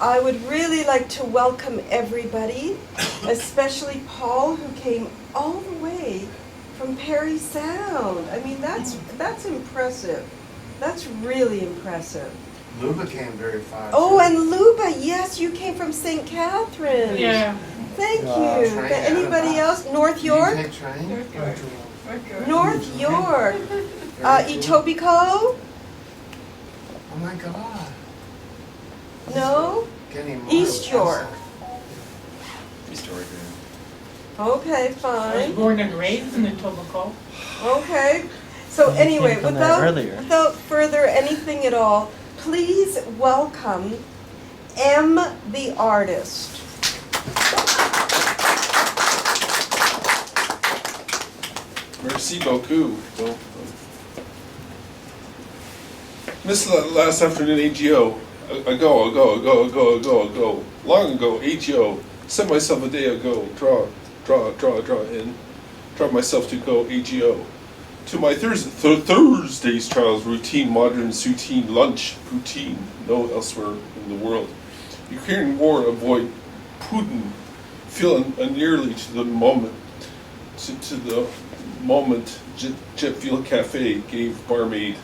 I would really like to welcome everybody, especially Paul, who came all the way from Parry Sound. I mean, that's impressive. That's really impressive. Luba came very far. Oh, and Luba, yes, you came from St. Catharines. Yeah. Thank you. Anybody else? North York? Did you take train? North York. Etobicoke? Oh my God. No? East York. East York. Okay, I was fine. born and raised in Etobicoke. Okay. So anyway, came from there earlier. without further anything at all, please welcome M the artist. Merci beaucoup. Missed last afternoon AGO. Ago. Long ago, AGO. Set myself a day ago. Draw in. Draw myself to go AGO. To my Thursday's trials, routine, modern, routine, lunch, routine, no elsewhere in the world. Ukrainian war, avoid Putin, feel nearly to the moment, Jet Fuel Cafe gave barmaid,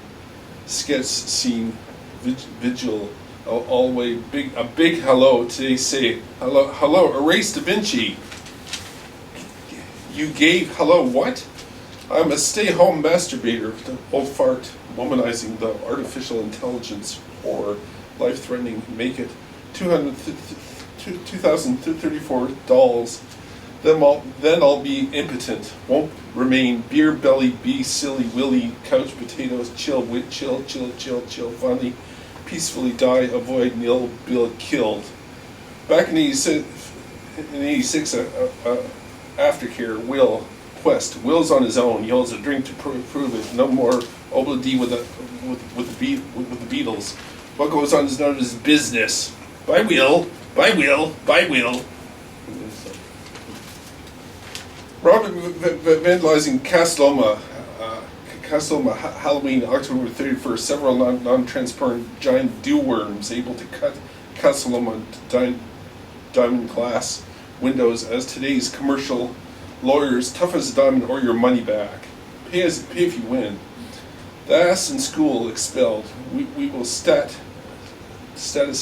sketch scene, vigil, all way, a big hello, today say, hello, erase Da Vinci. You gave, hello, what? I'm a stay-home masturbator, the old fart, womanizing the artificial intelligence, or life-threatening, make it, 2,034 dolls. Then I'll be impotent, won't remain, beer belly, be silly, willy, couch potatoes, chill, funny, peacefully die, avoid, nil, bill, killed. Back in 86, aftercare, Will, Quest, Will's on his own, yells a drink to prove it, no more obla-dee with the Beatles. What goes on is none of his business. Bye Will. Robert vandalizing Castloma Halloween, October 31st. Several non-transparent giant dew worms able to cut Castloma diamond glass windows as today's commercial lawyers, tough as a diamond or your money back. Pay if you win. The ass in school expelled. We will status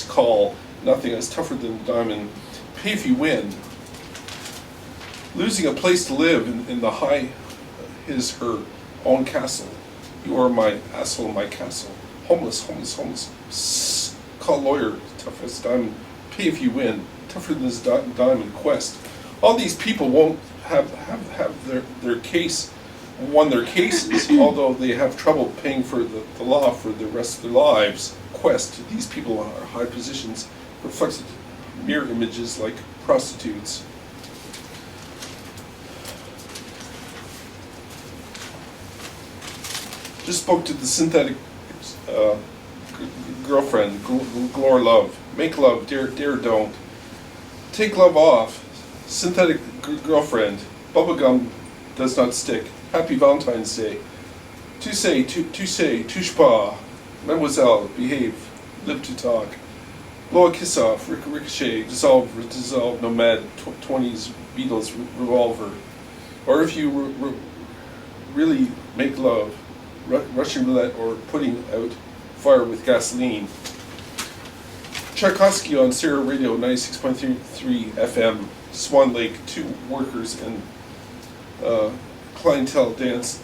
call. Nothing is tougher than a diamond. Pay if you win. Losing a place to live in the high her own castle. You are my asshole, my castle. Homeless. Psst. Call lawyer, tough as diamond. Pay if you win. Tougher than this diamond quest. All these people won't have their case, won their cases, although they have trouble paying for the law for the rest of their lives. Quest. These people are high positions, reflected mirror images like prostitutes. Just spoke to the synthetic girlfriend, glore love. Make love, dare don't. Take love off. Synthetic girlfriend. Bubblegum does not stick. Happy Valentine's Day. Touche pas. Mademoiselle, behave. Live to talk. Blow a kiss off. Ricochet. Dissolve. Nomad. 20s Beatles revolver. Or if you really make love, Russian roulette or putting out fire with gasoline. Tchaikovsky on Sarah Radio 96.3 FM. Swan Lake, 2 workers and clientele dance,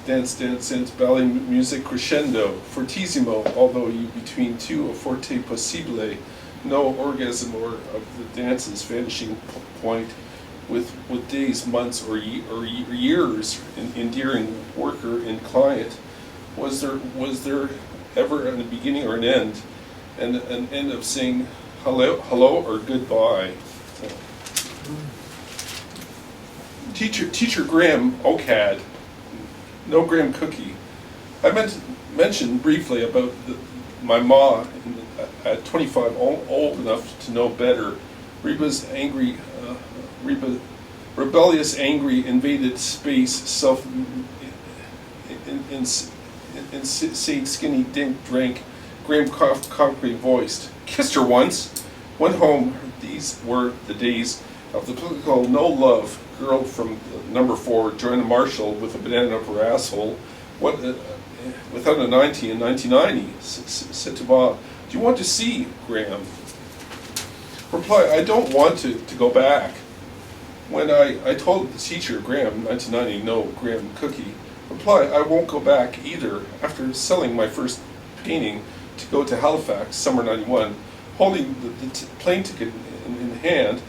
ballet music crescendo. Fortissimo, although you between 2 a forte possible, no orgasm or of the dance's vanishing point with days, months, or years endearing worker and client. Was there ever a beginning or an end? And an end of saying hello or goodbye. Teacher Graham OCAD, no Graham cookie. I meant to mention briefly about my ma at 25, old enough to know better. Rebellious, angry, invaded space, insane skinny dink drank, Graham concrete voiced. Kissed her once. Went home. These were the days of the political no love. Girl from number 4 joined the marshal with a banana up her asshole. What? Without a 90 in 1990. Said to Bob, "Do you want to see Graham?" Reply, "I don't want to go back." When I told the teacher, Graham, 1990, no, Graham cookie. Reply, "I won't go back either." After selling my first painting to go to Halifax, summer 91, holding the plane ticket in hand,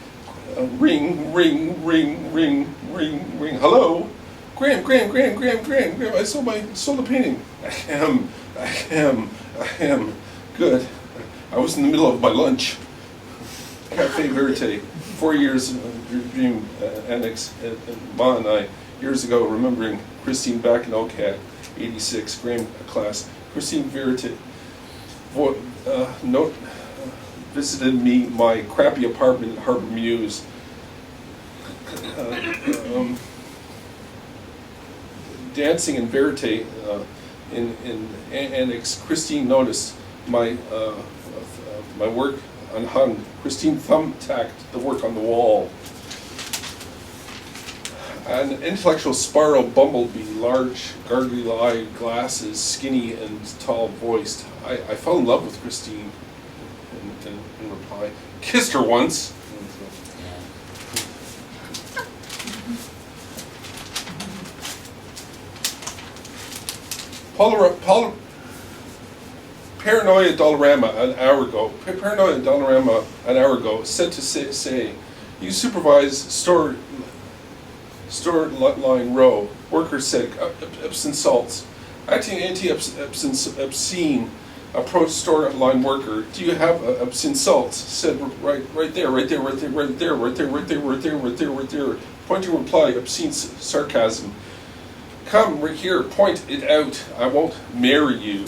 ring, ring, ring, ring, ring, ring. Hello? Graham, I sold the painting. Ahem. Good. I was in the middle of my lunch. Cafe Verite, 4 years of dream annex at Ma and I, years ago, remembering Christine back in OCAD, 86, Graham class. Christine Verite visited me, my crappy apartment at Harbor Mews. Dancing in Verite in annex. Christine noticed my work unhung. Christine thumbtacked the work on the wall. An intellectual sparrow bumblebee, large, gargly-eyed glasses, skinny and tall-voiced. I fell in love with Christine. In reply, kissed her once. Paranoia Dollarama an hour ago said to say, "You supervise store line row." Worker said, "Epsom salts." Acting obscene approached store line worker. "Do you have Epsom salts?" Said, right there. Pointing reply, obscene sarcasm. "Come right here, point it out. I won't marry you."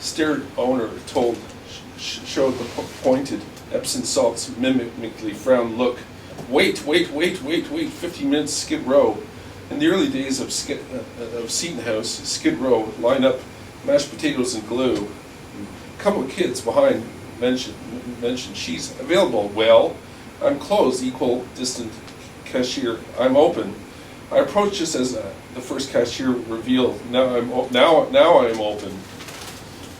Stared owner showed the pointed Epsom salts mimically frowned look. Wait, 15 minutes Skid Row. In the early days of Seton House, Skid Row, line up mashed potatoes and glue. Couple of kids behind mentioned she's available. Well, I'm closed, equal distant cashier. I'm open. I approached just as the first cashier revealed. Now I'm open.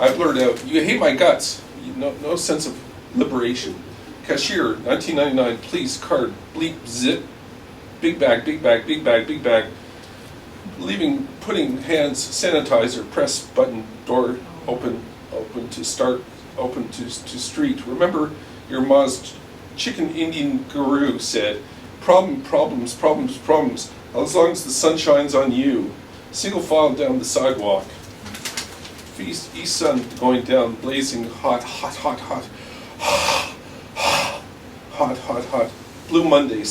I blurred out, "You hate my guts." No sense of liberation. Cashier, 1999, please, card, bleep, zip, big bag. Leaving, putting hands, sanitizer, press button, door open to street. Remember your ma's chicken Indian guru said, problems, as long as the sun shines on you. Single file down the sidewalk. East sun going down, blazing hot. Blue Monday,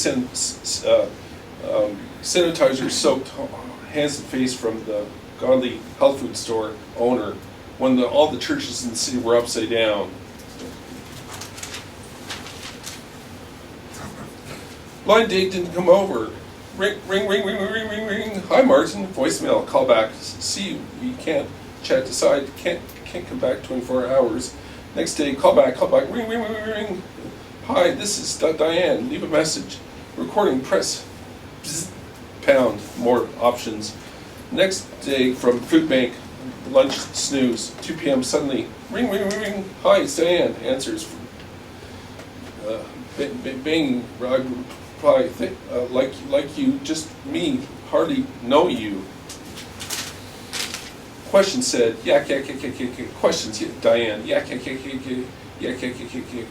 sanitizer soaked hands and face from the godly health food store owner when all the churches in the city were upside down. Blind date didn't come over. Ring. Hi Martin, voicemail, call back. See you can't chat aside, can't come back 24 hours. Next day, call back, ring. Hi, this is Diane, leave a message. Recording, press, bzz, pound, more options. Next day, from food bank, lunch, snooze, 2 p.m. suddenly, ring. Hi, it's Diane, answers. Banging, I reply, like you, just me, hardly know you. Question said, yak. Questions, Diane, yak.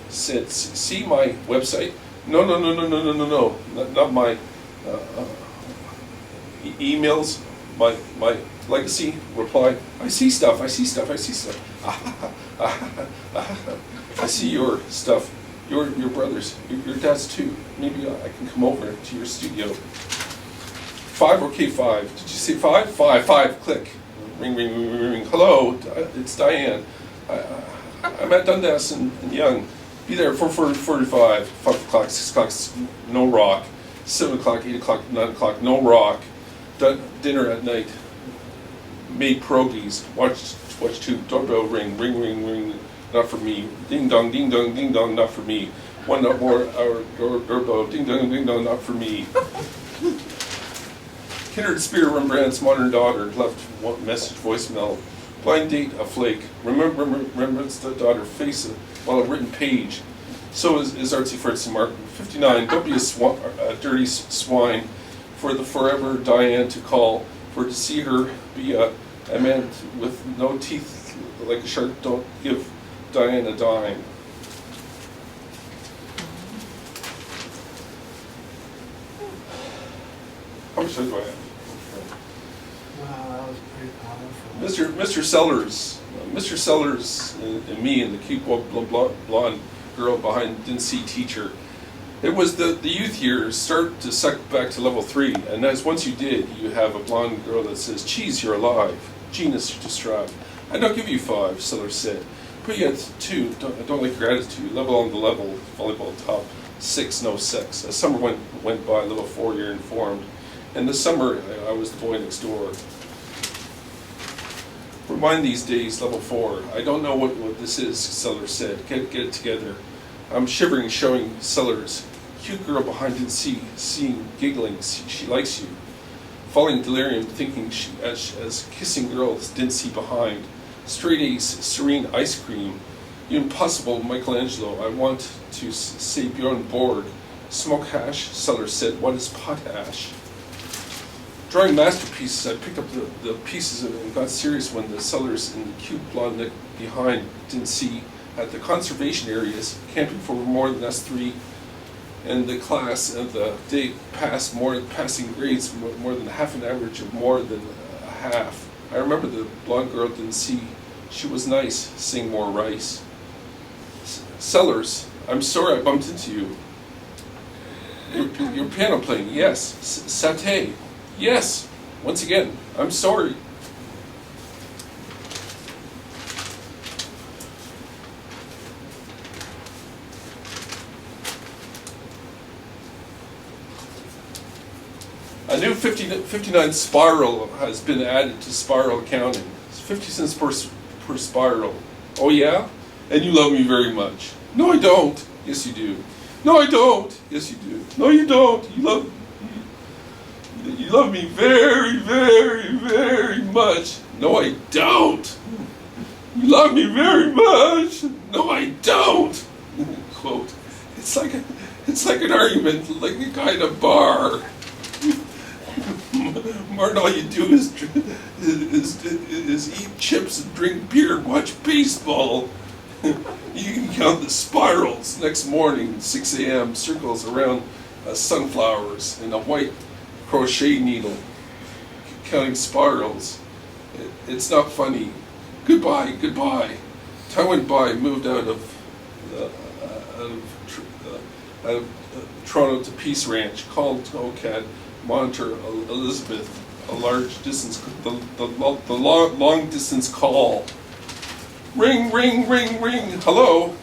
Said, see my website? No. Not my emails, my legacy. Reply, I see stuff. I see your stuff. Your brother's, your dad's too. Maybe I can come over to your studio. 5 or K5? Did you say 5? 5. Click. Ring. Hello, it's Diane. I'm at Dundas and Young. Be there for 4:45. 5 o'clock, 6 o'clock, no rock. 7 o'clock, 8 o'clock, 9 o'clock, no rock. Dinner at night. made pierogies, watch tube, doorbell ring, ring, ring, ring, not for me. Ding dong, not for me. 1 more hour doorbell, ding dong, not for me. Kindred spirit Rembrandt's modern daughter left one message voicemail. Blind date a flake. Remembrance the daughter face it while a written page. So is artsy fartsy Martin. 59. Don't be a dirty swine for the forever Diane to call. For to see her be a man with no teeth like a shark. Don't give Diane a dime. How much time do I have? Wow, that was pretty powerful. Mr. Sellers and me and the cute blonde girl behind didn't see teacher. It was the youth years start to suck back to level 3, and as once you did, you have a blonde girl that says, "Cheese, you're alive. Genus, you strive." "I don't give you 5, Sellers said. Put you at 2, I don't like your attitude. Level on the level, volleyball top 6, no sex. As summer went by, level 4, you're informed. In the summer, I was the boy next door. Remind these days, level 4. I don't know what this is, Sellers said. Get it together. I'm shivering, showing Sellers. Cute girl behind didn't see, seeing, giggling. She likes you. Falling delirium, thinking as kissing girls didn't see behind. Straight A's, serene ice cream. You impossible Michelangelo. I want to say Bjorn Borg. Smoke hash, Sellers said. What is potash? Drawing masterpieces, I picked up the pieces and got serious when the Sellers and the cute blonde Nick behind didn't see at the conservation areas, camping for more than us 3, and the class of the day passed passing grades more than half an average of more than a half. I remember the blonde girl didn't see. She was nice, sing more rice. Sellers, I'm sorry I bumped into you. Your piano playing, yes. Satay. Yes, once again, I'm sorry. A new 59 spiral has been added to spiral accounting. It's 50 cents per spiral. Oh yeah? And you love me very much. No, I don't. Yes, you do. No, I don't. Yes, you do. No, you don't. You love me very, very, very much. No, I don't. You love me very much. No, I don't. Quote. It's like an argument, like a guy in a bar. Martin, all you do is eat chips and drink beer and watch baseball. You can count the spirals. Next morning, 6 a.m., circles around sunflowers and a white crochet needle, counting spirals. It's not funny. Goodbye. Time went by, moved out of Toronto to Peace Ranch, called OCAD, monitor Elizabeth, a large distance, the long distance call. Ring. Hello.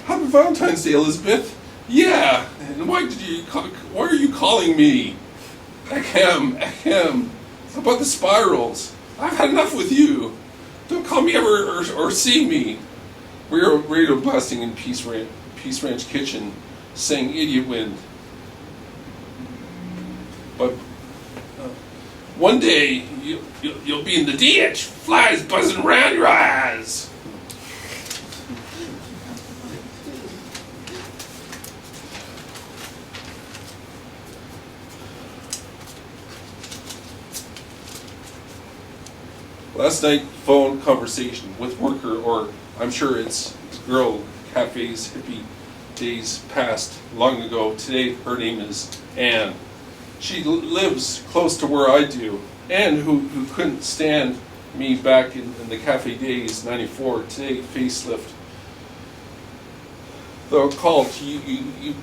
Happy Valentine's Day, Elizabeth. Yeah. And why are you calling me? Ahem. About the spirals. I've had enough with you. Don't call me ever or see me. Radio blasting in Peace Ranch kitchen, saying idiot wind. But one day you'll be in the ditch, flies buzzing around your eyes. Last night, phone conversation with worker, or I'm sure it's girl, cafes, hippie days past long ago. Today, her name is Anne. She lives close to where I do. Anne, who couldn't stand me back in the cafe days, 94, today, facelift. Though called, you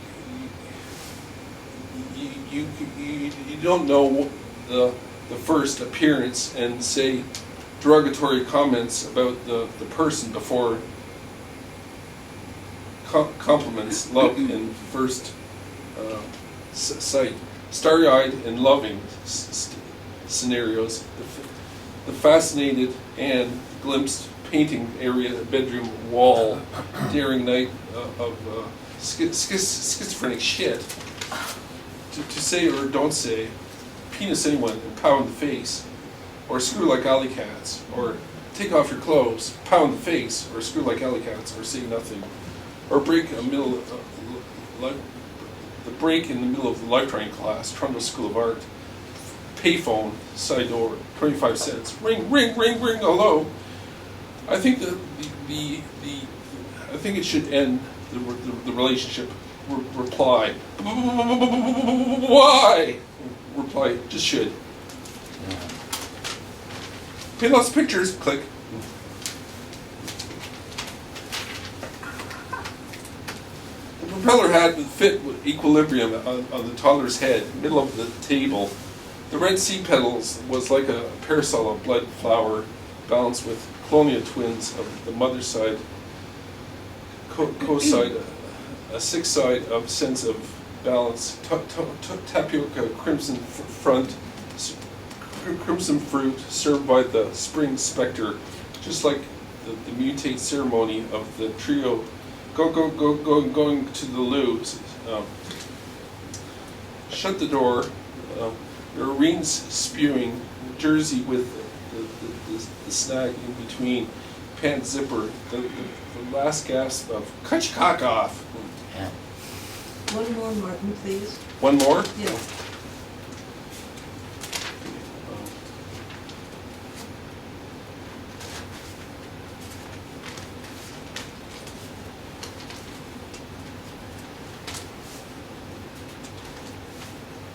don't know the first appearance and say derogatory comments about the person before compliments love in first sight. Starry-eyed and loving scenarios. The fascinated Anne glimpsed painting area, bedroom wall, daring night of schizophrenic shit. To say or don't say, penis anyone and pow in the face, or screw like alley cats, or take off your clothes, pow in the face, or screw like alley cats, or say nothing, or break a middle the break in the middle of the lifetime class, Toronto School of Art, payphone, side door, 25 cents, ring, ring, ring, ring, hello. I think I think it should end the relationship. Reply. Why? Reply. Just should. Paint lots of pictures. Click. The propeller had fit with equilibrium on the toddler's head, middle of the table. The red seed petals was like a parasol of blood flower, balanced with colonial twins of the mother's side, co-side, a sixth side of sense of balance, tapioca, crimson front, crimson fruit served by the spring spectre, just like the mutate ceremony of the trio going to the loo. Shut the door. There are rings spewing, jersey with the snag in between, pant zipper, the last gasp of cut your cock off. Yeah. One more, Martin, please. One more? Yeah.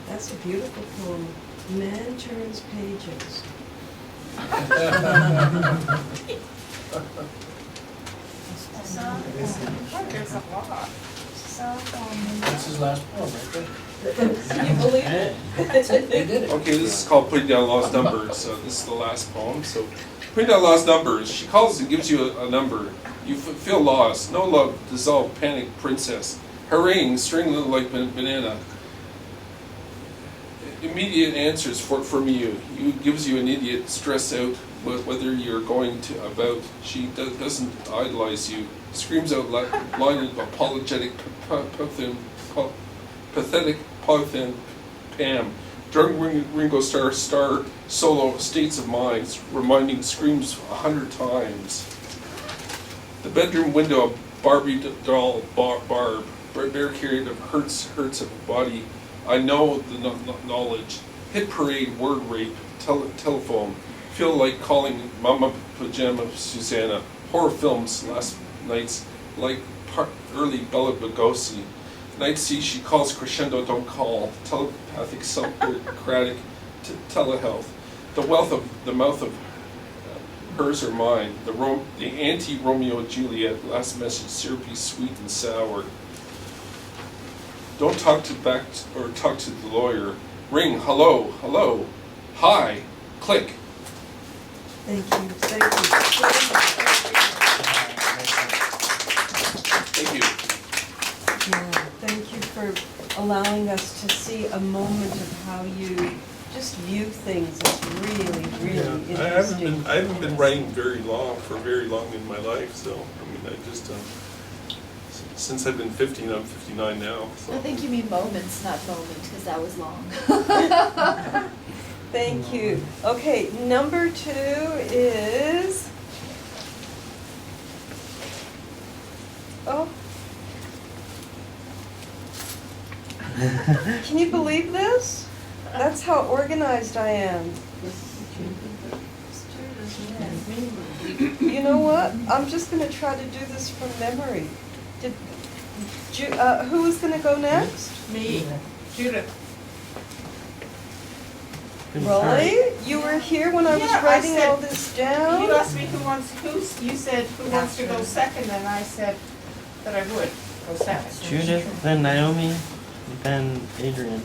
That's a beautiful poem. Man turns pages. There's a lot. That's his last poem, right there. Can you believe it? They did it. Okay, this is called Putting Down Lost Numbers. So this is the last poem. So, Putting Down Lost Numbers. She calls and gives you a number. You feel lost. No love, dissolved, panic, princess. Harangue, string like banana. Immediate answers from you. You gives you an idiot, stress out whether you're going to about. She doesn't idolize you. Screams out line of apologetic, pathetic, polythin, Pam. Drunk Ringo Starr solo states of mind, reminding screams 100 times. The bedroom window, Barbie doll Barb, barricaded of hurts of body. I know the knowledge. Hit parade, word rape, telephone. Feel like calling Mama Pajama Susanna. Horror films, last nights, like early Bela Lugosi. Night C, she calls crescendo, don't call. Telepathic, Socratic, telehealth. The wealth of the mouth of hers or mine. The anti-Romeo and Juliet, last message, syrupy, sweet and sour. Don't talk to the lawyer. Ring, hello, hello, hi, click. Thank you, thank you. Thank you. Yeah, thank you for allowing us to see a moment of how you just view things. It's really, really interesting. I haven't been writing very long in my life, so I mean, I just since I've been 15, I'm 59 now. So. I think you mean moments, not moment, because that was long. Thank you. Okay, number 2 is, oh. Can you believe this? That's how organized I am. You know what? I'm just going to try to do this from memory. Who was going to go next? Me, Judith. Really? You were here when I was Yeah, I writing said- all this down? You asked me you said who wants to go second, and I said that I would go second. Judith, then Naomi, then Adrian.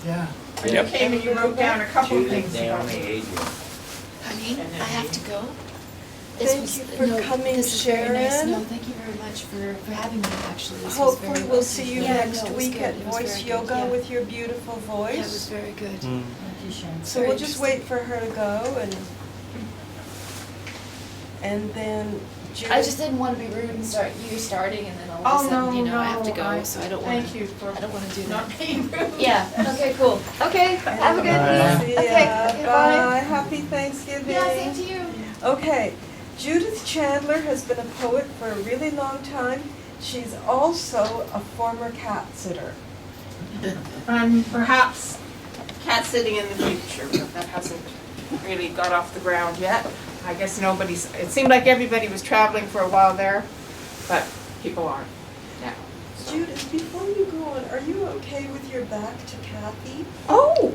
Yeah. And you came and you wrote down a couple of things about Naomi, me. Adrian. Honey, I have to go. Thank you for coming, this is very nice. Sharon. No, thank you very much for having me, actually. This was Hopefully very we'll well see you taken. Yeah, next no, it was week good. at It was Voice very good, Yoga yeah. with your beautiful Yeah, it was voice. very good. Mm. So we'll just wait for her to go and and then Judith. I just didn't want to be rude and start you starting, and then all Oh, of a sudden, no, you know, I have to no, go. So I don't want Thank to. you for I don't want to do not that. being rude. Yeah. Okay. Cool. Okay. Have a good Bye. week. See Okay. ya. Okay. Bye. Happy Thanksgiving. Yeah. Same to you. Okay, Judith Chandler has been a poet for a really long time. She's also a former cat sitter. Perhaps cat sitting in the future, but that hasn't really got off the ground yet. I guess nobody's, it seemed like everybody was traveling for a while there, but people aren't now. so. Judith, before you go on, are you okay with your back to Kathy? Oh,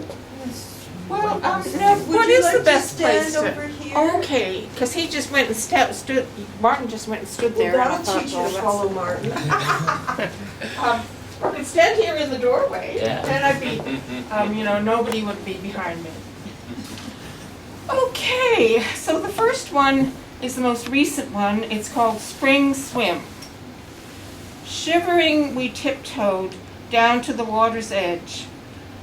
well, now, Would what you is like the best to place stand to? over here? Okay, because he just went and stood, Martin just went and stood Well, there. and I that'll thought, teach you oh, to that's- follow Martin. I could stand here in the doorway, Yeah. and I'd be, nobody would be behind me. Okay, so the first one is the most recent one. It's called Spring Swim. Shivering, we tiptoed down to the water's edge.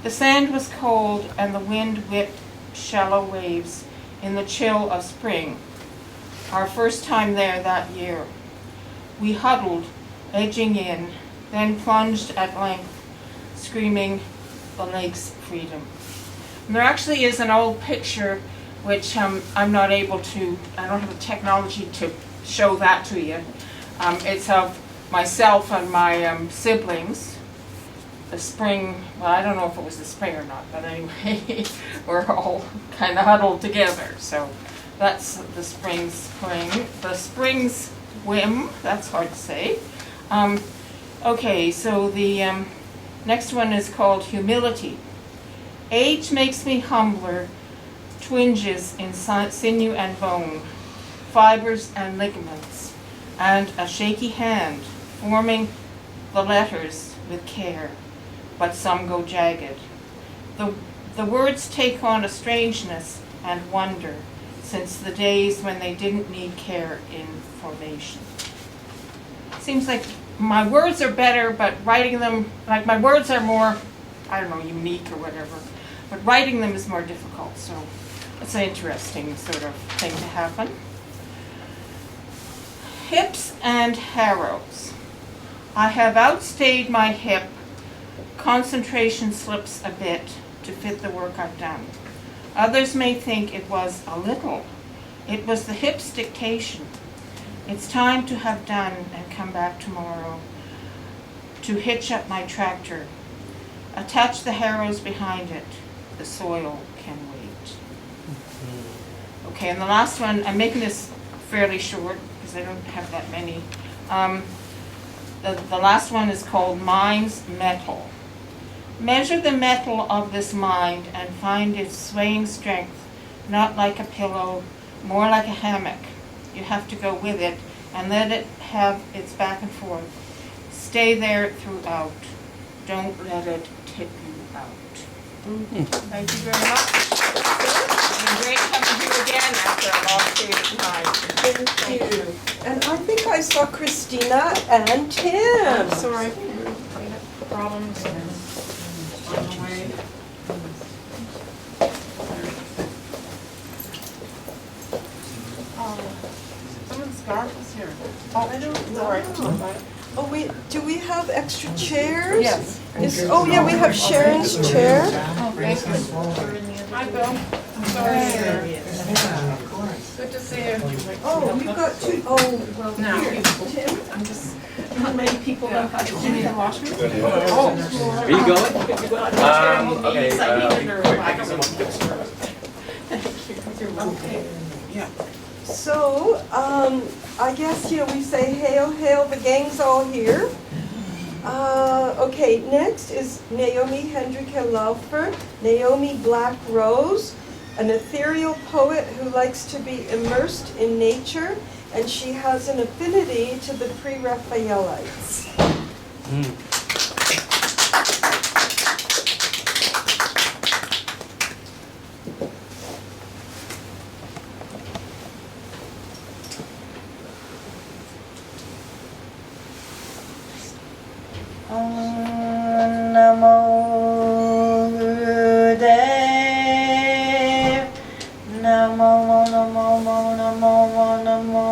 The sand was cold, and the wind whipped shallow waves in the chill of spring. Our first time there that year. We huddled, edging in, then plunged at length, screaming the lake's freedom. And there actually is an old picture which I'm not able to, I don't have the technology to show that to you. It's of myself and my siblings. The spring, well, I don't know if it was the spring or not, but anyway, we're all kind of huddled together. So that's the spring. The spring's whim, that's hard to say. Okay, so the next one is called Humility. Age makes me humbler, twinges in sinew and bone, fibers and ligaments, and a shaky hand, forming the letters with care, but some go jagged. The words take on a strangeness and wonder, since the days when they didn't need care in formation. Seems like my words are better, but writing them, like my words are more, I don't know, unique or whatever, but writing them is more difficult, so it's an interesting sort of thing to happen. Hips and harrows. I have outstayed my hip. Concentration slips a bit to fit the work I've done. Others may think it was a little. It was the hip's dictation. It's time to have done and come back tomorrow. To hitch up my tractor. Attach the harrows behind it. The soil can wait. Okay, and the last one, I'm making this fairly short because I don't have that many. The last one is called Mind's Metal. Measure the metal of this mind and find its swaying strength, not like a pillow, more like a hammock. You have to go with it and let it have its back and forth. Stay there throughout. Don't let it tip you out. Thank you very much. It's been great coming here again after a long period of time. Thank you. And I think I saw Christina and Tim. I'm sorry. We had problems on the way. Someone's scarf is here. Oh, I don't sorry. know. Oh, wait, do we have extra chairs? Yes. Oh, yeah, we have Sharon's chair. Okay. Hi, Bill. I'm sorry. Good to see you. Oh, you've got two. Oh, well, Now. here, Tim. I'm just, not many people know how to do the washroom. Oh. Are you going? Okay, Yeah. So, I guess, we say hail, hail, the gang's all here. Okay, next is Naomi Hendrickje Laufer, Naomi Black Rose, an ethereal poet who likes to be immersed in nature, and she has an affinity to the Pre-Raphaelites. Namo Gurudev. Namo Namo Namo Namo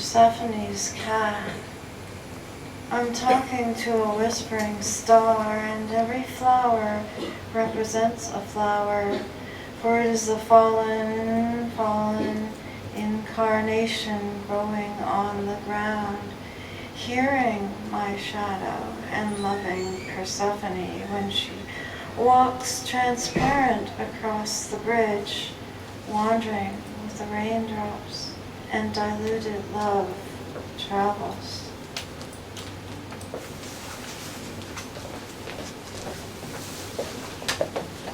Persephone's cat. I'm talking to a whispering star, and every flower represents a flower, for it is the fallen incarnation growing on the ground, hearing my shadow and loving Persephone when she walks transparent across the bridge, wandering with the raindrops, and diluted love travels.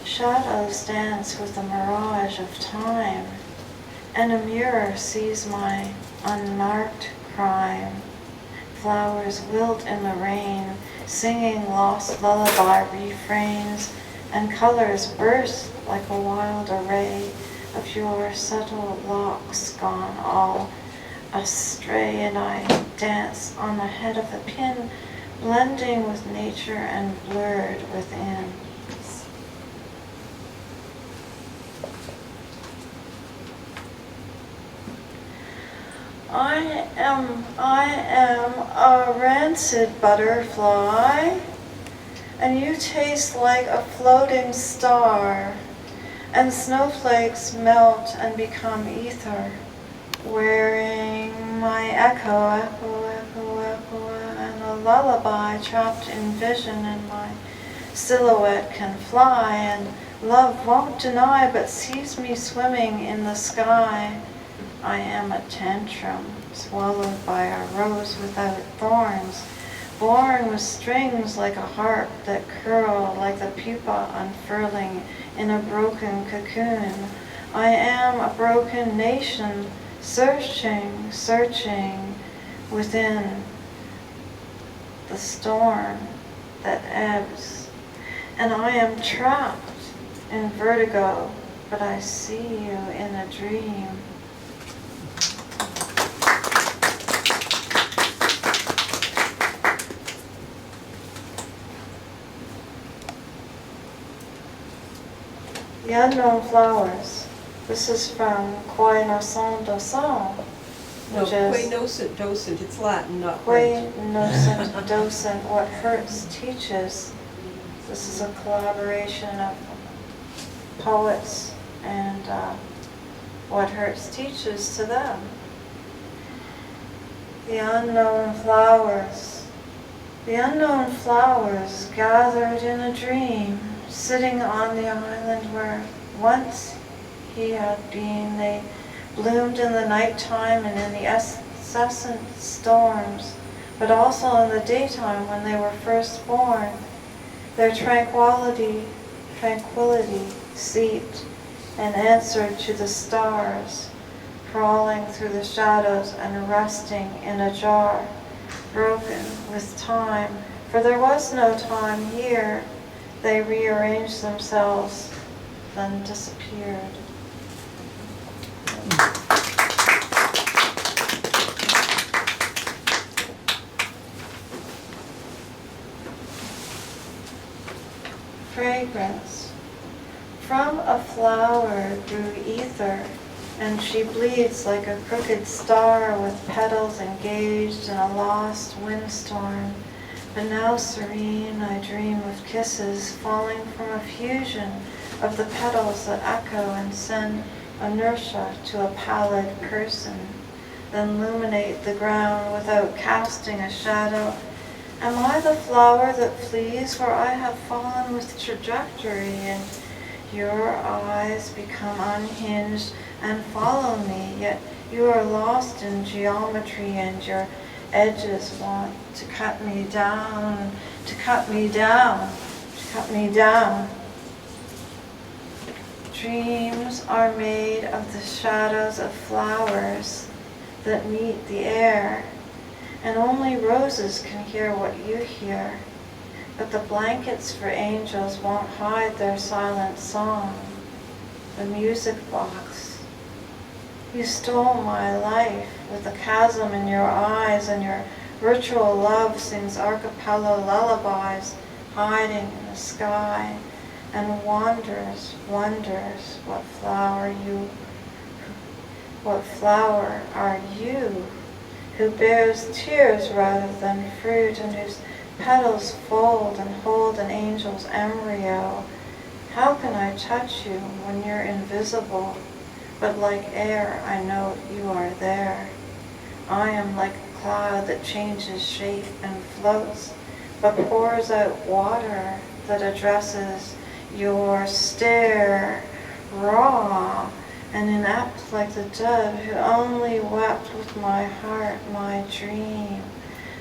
Shadows dance with the mirage of time, and a mirror sees my unmarked crime. Flowers wilt in the rain, singing lost lullaby refrains, and colors burst like a wild array of your subtle locks gone all astray, and I dance on the head of the pin, blending with nature and blurred within. I am a rancid butterfly, and you taste like a floating star, and snowflakes melt and become ether, wearing my echo, and a lullaby trapped in vision, and my silhouette can fly, and love won't deny but sees me swimming in the sky. I am a tantrum, swallowed by a rose without thorns, born with strings like a harp that curl like the pupa unfurling in a broken cocoon. I am a broken nation, searching within the storm that ebbs. And I am trapped in vertigo, but I see you in a dream. The Unknown Flowers. This is from Quai Nocent Docent, No, which is quae nocent docent, it's Latin, not Quai French. Nocent Docent, What Hurts Teaches. This is a collaboration of poets and What Hurts Teaches to them. The Unknown Flowers. The unknown flowers gathered in a dream, sitting on the island where once he had been. They bloomed in the nighttime and in the incessant storms, but also in the daytime when they were first born. Their tranquility seeped and answered to the stars, crawling through the shadows and resting in a jar, broken with time, for there was no time here. They rearranged themselves, then disappeared. Fragrance. From a flower grew ether, and she bleeds like a crooked star with petals engaged in a lost windstorm. But now serene, I dream of kisses falling from a fusion of the petals that echo and send inertia to a pallid person, then illuminate the ground without casting a shadow. Am I the flower that flees, for I have fallen with trajectory, and your eyes become unhinged and follow me, yet you are lost in geometry, and your edges want to cut me down, to cut me down, to cut me down. Dreams are made of the shadows of flowers that meet the air, and only roses can hear what you hear. But the blankets for angels won't hide their silent song. The music box. You stole my life with a chasm in your eyes, and your virtual love sings archipelago lullabies, hiding in the sky, and wonders what flower are you, who bears tears rather than fruit, and whose petals fold and hold an angel's embryo. How can I touch you when you're invisible? But like air, I know you are there. I am like a cloud that changes shape and floats, but pours out water that addresses your stare, raw and inept like the dove who only wept with my heart, my dream,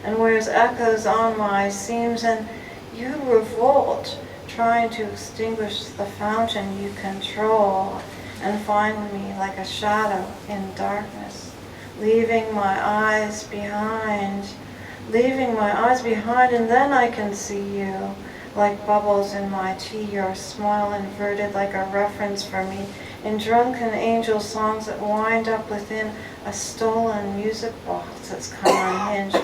and wears echoes on my seams, and you revolt, trying to extinguish the fountain you control, and find me like a shadow in darkness, leaving my eyes behind, and then I can see you, like bubbles in my tea, your smile inverted like a reference for me, in drunken angel songs that wind up within a stolen music box that's come unhinged,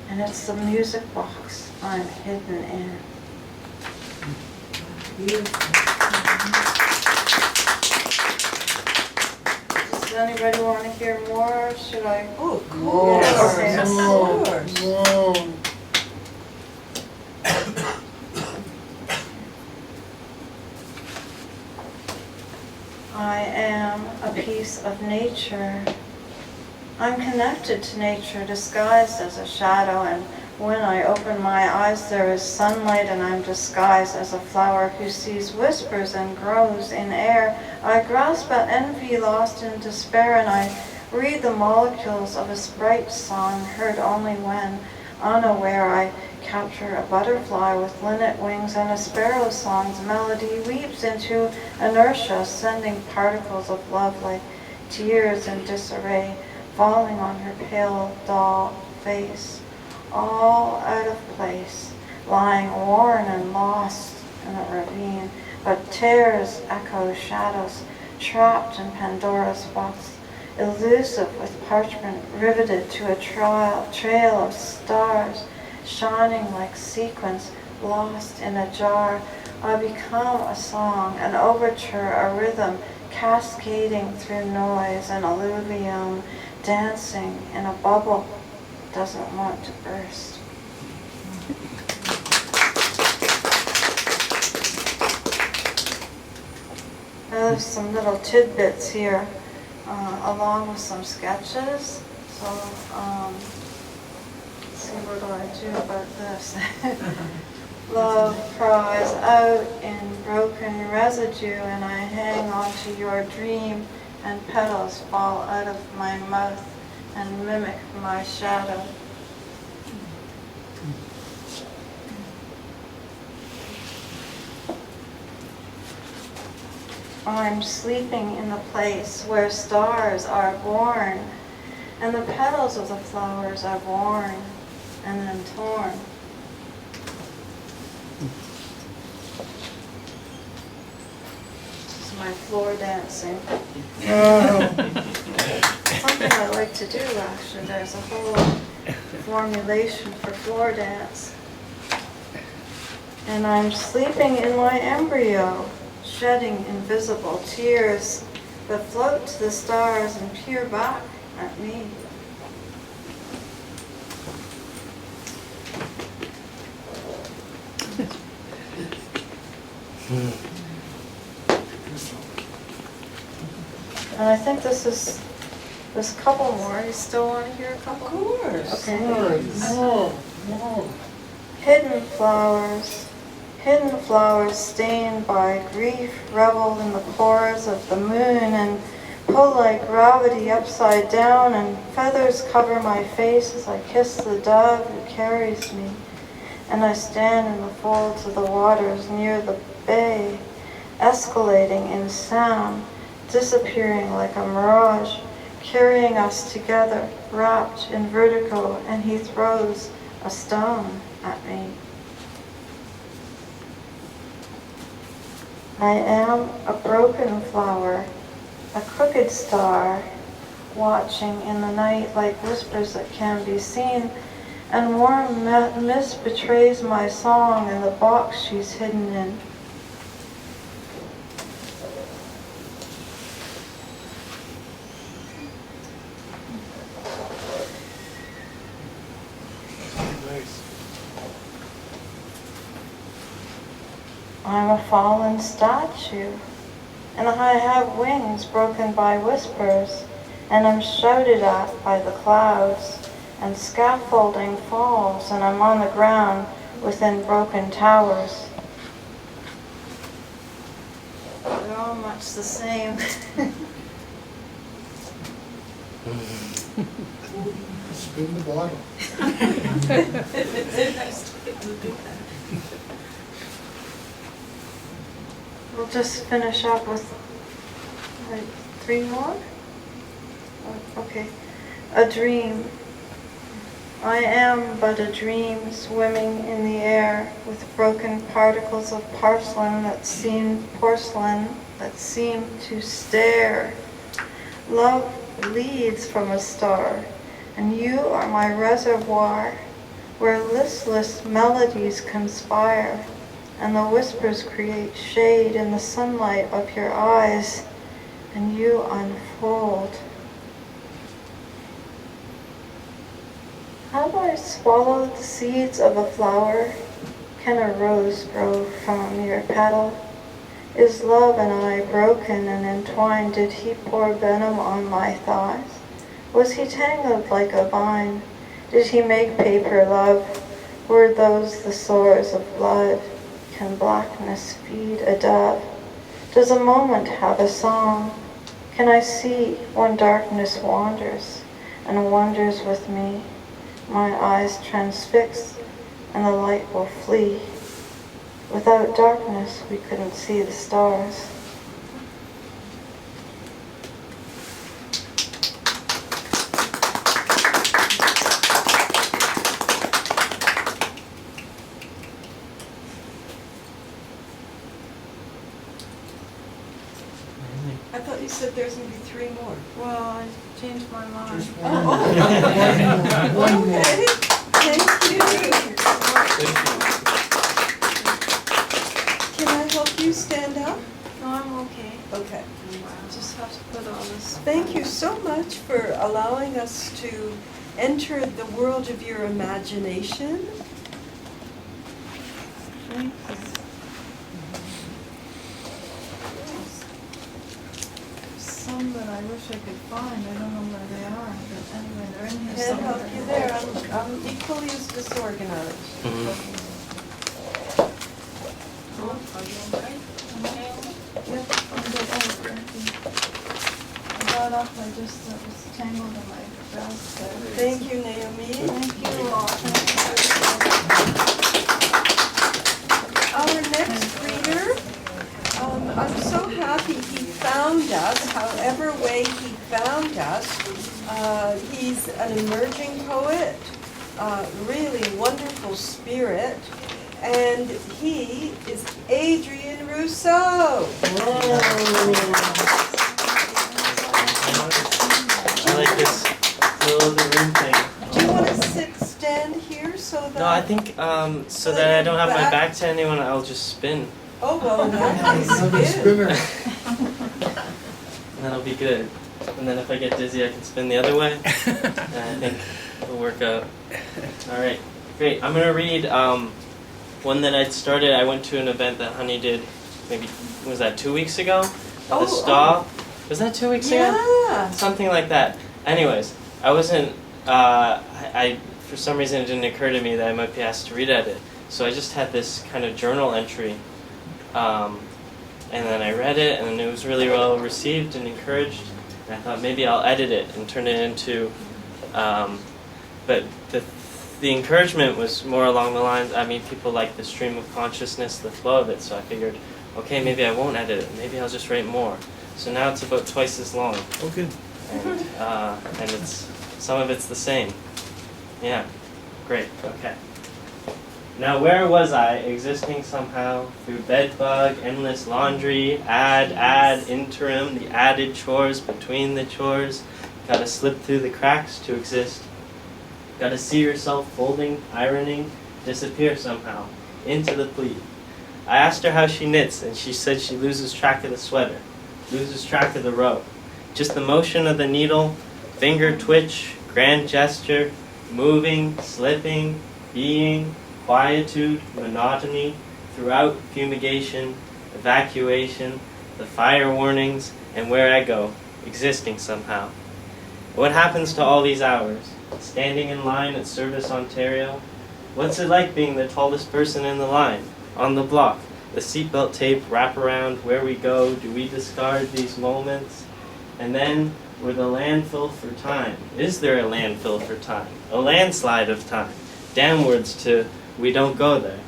and it's the music box I'm hidden in. Does anybody want to hear more? Should I? Oh, of course. Okay. Of course. Whoa. I am a piece of nature. I'm connected to nature, disguised as a shadow, and when I open my eyes there is sunlight, and I'm disguised as a flower who sees whispers and grows in air. I grasp at envy lost in despair, and I read the molecules of a sprite song heard only when, unaware, I capture a butterfly with linnet wings, and a sparrow song's melody weeps into inertia, sending particles of love like tears in disarray, falling on her pale doll face, all out of place, lying worn and lost in a ravine, but tears echo shadows, trapped in Pandora's box, elusive with parchment riveted to a trail of stars, shining like sequins lost in a jar. I become a song, an overture, a rhythm, cascading through noise, an alluvium, dancing in a bubble doesn't want to burst. There's some little tidbits here, along with some sketches. So, let's see, what do I do about this? Love cries out in broken residue, and I hang on to your dream, and petals fall out of my mouth and mimic my shadow. I'm sleeping in the place where stars are born, and the petals of the flowers are worn and then torn. This is my floor dancing. Something I like to do, actually. There's a whole formulation for floor dance. And I'm sleeping in my embryo, shedding invisible tears that float to the stars and peer back at me. And I think there's a couple more. You still want to hear a couple? Of course. Okay. Whoa. Hidden flowers stained by grief revel in the pores of the moon and pull like gravity upside down, and feathers cover my face as I kiss the dove who carries me. And I stand in the folds of the waters near the bay, escalating in sound, disappearing like a mirage, carrying us together, wrapped in vertigo, and he throws a stone at me. I am a broken flower, a crooked star, watching in the night like whispers that can be seen, and warm mist betrays my song in the box she's hidden in. I'm a fallen statue, and I have wings broken by whispers, and I'm shouted at by the clouds, and scaffolding falls, and I'm on the ground within broken towers. They're all much the same. Spin the bottle. We'll just finish up with like 3 more? Okay. A dream. I am but a dream swimming in the air with broken particles of porcelain that seem to stare. Love leads from a star, and you are my reservoir, where listless melodies conspire, and the whispers create shade in the sunlight of your eyes, and you unfold. Have I swallowed the seeds of a flower? Can a rose grow from a mere petal? Is love and I broken and entwined? Did he pour venom on my thighs? Was he tangled like a vine? Did he make paper love? Were those the sores of blood? Can blackness feed a dove? Does a moment have a song? Can I see when darkness wanders and wanders with me? My eyes transfixed and the light will flee. Without darkness, we couldn't see the stars. I thought you said there's going to be 3 more. Well, I changed my mind. Just one more. One more. Okay, thank you. Can I help you stand up? No, I'm okay. Okay. I just have to put all this. Thank you so much for allowing us to enter the world of your imagination. Thank you. Some that I wish I could find. I don't know where they are, but anyway, they're in here Can't somewhere. help you there. I'm equally as disorganized. Are you okay? Yep, I'm good. Oh, thank you. I got up, I just was tangled in my dress. Thank you, Naomi. Thank you all. Our next reader, I'm so happy he found us, however way he found us. He's an emerging poet, really wonderful spirit, and he is Adrian Russouw. I like this little the room thing. Do you want to stand here so that... No, I think so that I don't have my back to anyone, I'll just spin. Oh, well, in that case, Another spin. spinner. And that'll be good. And then if I get dizzy, I can spin the other way. And I think it'll work out. All right, great. I'm gonna read one that I'd started. I went to an event that Honey did. Maybe was that 2 weeks ago? At the stall. Was that 2 weeks ago? Yeah. Something like that. Anyways, I wasn't. I for some reason it didn't occur to me that I might be asked to read at it. So I just had this kind of journal entry. And then I read it, and it was really well received and encouraged. And I thought maybe I'll edit it and turn it into. But the encouragement was more along the lines. I mean, people like the stream of consciousness, the flow of it. So I figured, okay, maybe I won't edit it. Maybe I'll just write more. So now it's about twice as long. Oh, good. And it's some of it's the same. Yeah, great. Okay. Now where was I, existing somehow, through bedbug, endless laundry, add, interim, the added chores between the chores, gotta slip through the cracks to exist, gotta see yourself folding, ironing, disappear somehow, into the pleat. I asked her how she knits, and she said she loses track of the sweater, loses track of the row, just the motion of the needle, finger twitch, grand gesture, moving, slipping, being, quietude, monotony, throughout fumigation, evacuation, the fire warnings, and where I go, existing somehow. What happens to all these hours? Standing in line at Service Ontario? What's it like being the tallest person in the line? On the block? The seatbelt tape wrap around where we go? Do we discard these moments? And then, we're the landfill for time. Is there a landfill for time? A landslide of time. Downwards to we don't go there.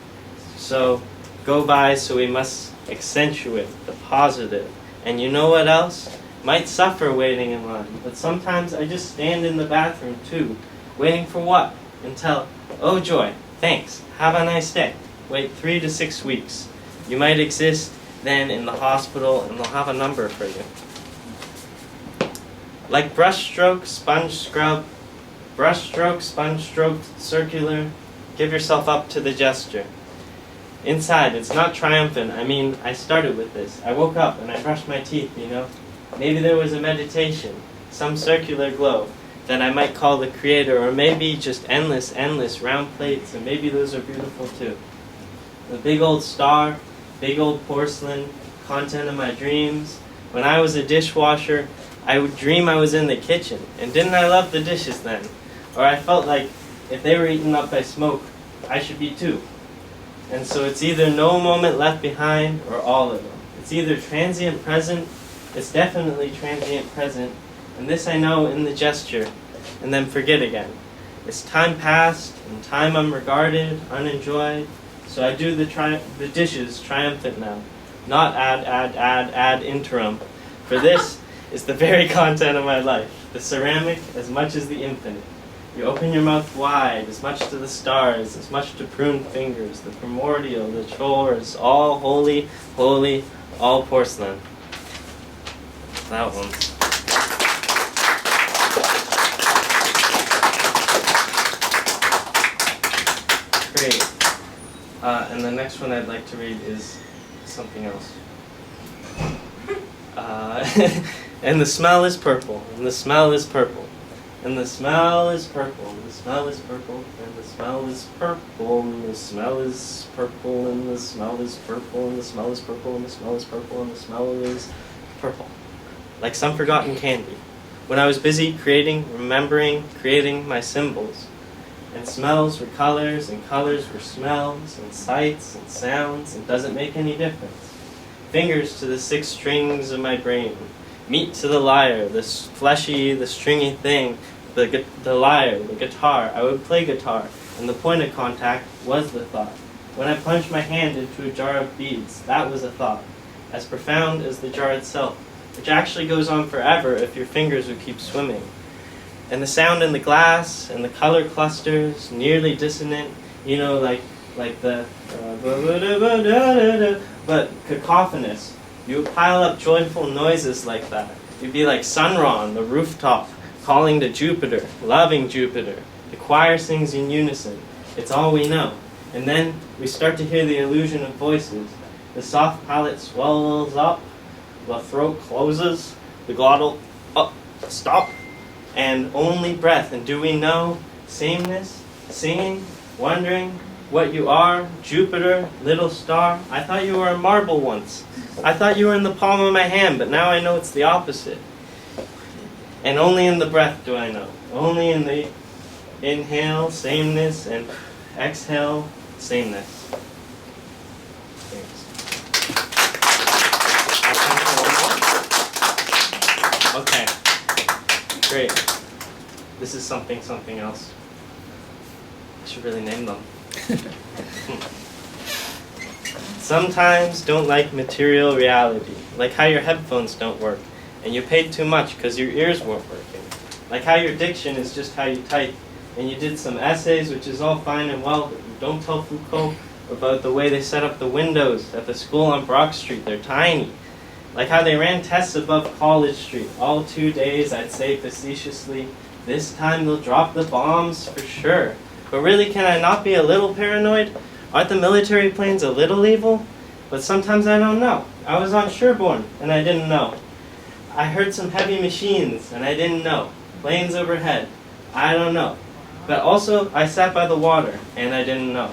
So, go by, so we must accentuate the positive. And you know what else? Might suffer waiting in line, but sometimes I just stand in the bathroom too. Waiting for what? Until, oh joy, thanks, have a nice day. Wait 3 to 6 weeks. You might exist then in the hospital and they'll have a number for you. Like brushstroke, sponge scrub, brushstroke, sponge stroke, circular, give yourself up to the gesture. Inside, it's not triumphant. I mean, I started with this. I woke up and I brushed my teeth, you know. Maybe there was a meditation, some circular glow that I might call the creator, or maybe just endless round plates, and maybe those are beautiful too. The big old star, big old porcelain, content of my dreams. When I was a dishwasher, I would dream I was in the kitchen, and didn't I love the dishes then? Or I felt like if they were eaten up by smoke, I should be too. And so it's either no moment left behind or all of them. It's either transient present, it's definitely transient present, and this I know in the gesture, and then forget again. It's time past, and time unregarded, unenjoyed, so I do the dishes triumphant now, not ad interim. For this is the very content of my life, the ceramic as much as the infinite. You open your mouth wide, as much to the stars, as much to pruned fingers, the primordial, the chores, all holy, holy, all porcelain. That one. Great. And the next one I'd like to read is something else. And the smell is purple, and the smell is purple. And the smell is purple, and the smell is purple, and the smell is purple, and the smell is purple, and the smell is purple, and the smell is purple, and the smell is purple, and the smell is purple. Like some forgotten candy. When I was busy creating, remembering, creating my symbols. And smells were colors, and colors were smells, and sights, and sounds, it doesn't make any difference. Fingers to the 6 strings of my brain. Meat to the lyre, this fleshy, the stringy thing, the lyre, the guitar. I would play guitar, and the point of contact was the thought. When I plunged my hand into a jar of beads, that was a thought, as profound as the jar itself, which actually goes on forever if your fingers would keep swimming. And the sound in the glass, and the color clusters, nearly dissonant, you know, like the, but cacophonous. You would pile up joyful noises like that. You'd be like Sunron, the rooftop, calling to Jupiter, loving Jupiter. The choir sings in unison. It's all we know. And then we start to hear the illusion of voices. The soft palate swells up, the throat closes, the glottal up, stop, and only breath. And do we know sameness, singing, wondering what you are, Jupiter, little star? I thought you were a marble once. I thought you were in the palm of my hand, but now I know it's the opposite. And only in the breath do I know. Only in the inhale, sameness, and exhale, sameness. Thanks. Okay. Great. This is something else. I should really name them. Sometimes don't like material reality, like how your headphones don't work, and you paid too much because your ears weren't working. Like how your diction is just how you type, and you did some essays, which is all fine and well, but you don't tell Foucault about the way they set up the windows at the school on Brock Street. They're tiny. Like how they ran tests above College Street. All 2 days, I'd say facetiously, this time they'll drop the bombs for sure. But really, can I not be a little paranoid? Aren't the military planes a little evil? But sometimes I don't know. I was on Sherborne, and I didn't know. I heard some heavy machines, and I didn't know. Planes overhead, I don't know. But also, I sat by the water, and I didn't know.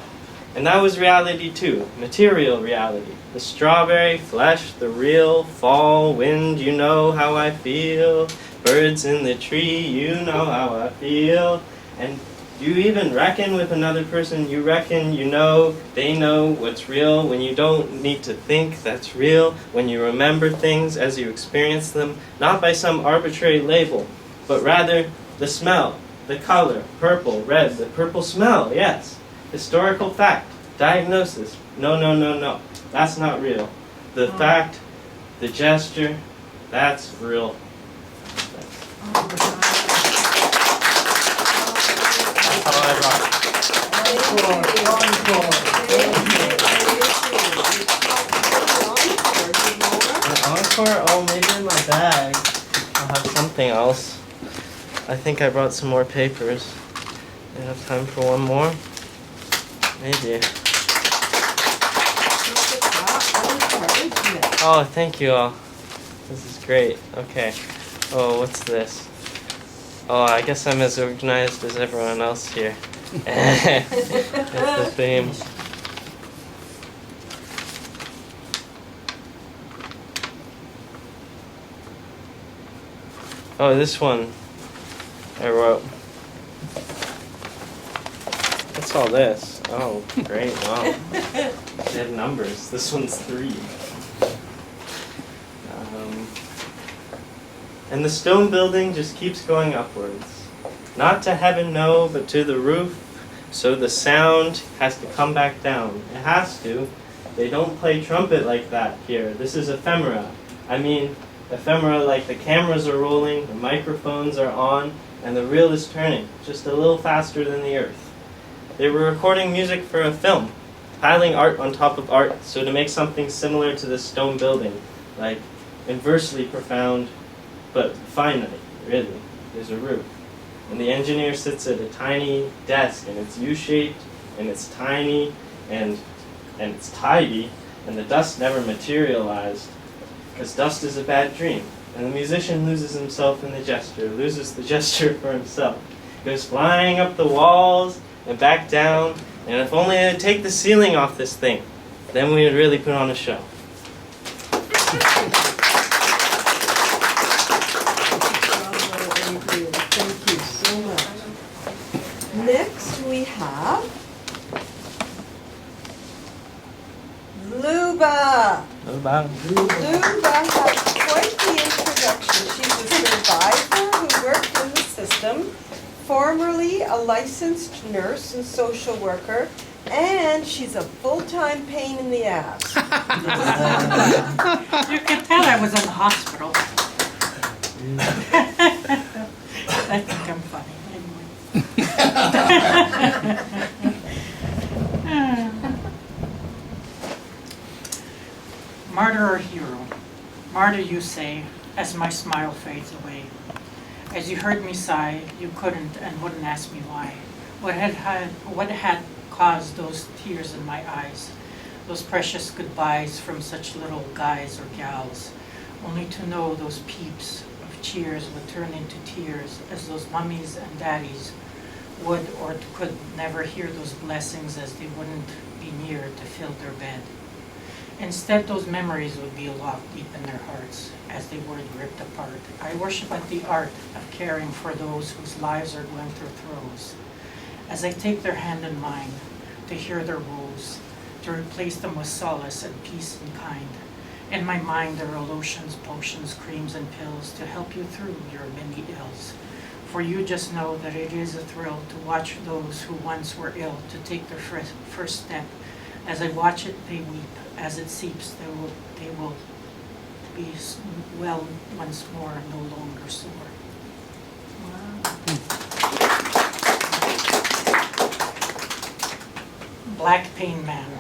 And that was reality too, material reality. The strawberry flesh, the real fall wind, you know how I feel. Birds in the tree, you know how I feel. And you even reckon with another person, you reckon, you know, they know what's real. When you don't need to think, that's real. When you remember things as you experience them, not by some arbitrary label, but rather the smell, the color, purple, red, the purple smell, yes. Historical fact, diagnosis, no, no, no, no, that's not real. The fact, the gesture, that's real. That's all I brought. Encore? Oh, maybe in my bag. I'll have something else. I think I brought some more papers. Do you have time for one more? Maybe. Oh, thank you all. This is great. Okay. Oh, what's this? Oh, I guess I'm as organized as everyone else here. That's the theme. Oh, this one I wrote. What's all this? Oh, great, wow. They have numbers. This one's 3. And the stone building just keeps going upwards. Not to heaven, no, but to the roof. So the sound has to come back down. It has to. They don't play trumpet like that here. This is ephemera. I mean, ephemera like the cameras are rolling, the microphones are on, and the reel is turning, just a little faster than the earth. They were recording music for a film, piling art on top of art, so to make something similar to this stone building, like inversely profound, but finally, really, there's a roof. And the engineer sits at a tiny desk, and it's U-shaped, and it's tiny, and it's tidy, and the dust never materialized, because dust is a bad dream. And the musician loses himself in the gesture, loses the gesture for himself. Goes flying up the walls and back down, and if only I'd take the ceiling off this thing, then we would really put on a show. Thank you so much. Next we have Luba. Luba. Luba has quite the introduction. She's a survivor who worked in the system, formerly a licensed nurse and social worker, and she's a full-time pain in the ass. You can tell I was in the hospital. I think I'm funny anyway. Martyr or hero? Martyr, you say, as my smile fades away. As you heard me sigh, you couldn't and wouldn't ask me why. What had caused those tears in my eyes? Those precious goodbyes from such little guys or gals, only to know those peeps of cheers would turn into tears, as those mummies and daddies would or could never hear those blessings, as they wouldn't be near to fill their bed. Instead, those memories would be locked deep in their hearts, as they were ripped apart. I worship at the art of caring for those whose lives are going through throes, as I take their hand in mine to hear their woes, to replace them with solace and peace and kind. In my mind, there are lotions, potions, creams, and pills to help you through your many ills. For you just know that it is a thrill to watch those who once were ill to take their first step. As I watch it, they weep. As it seeps, they will be well once more, no longer sore. Wow. Black Pain Man.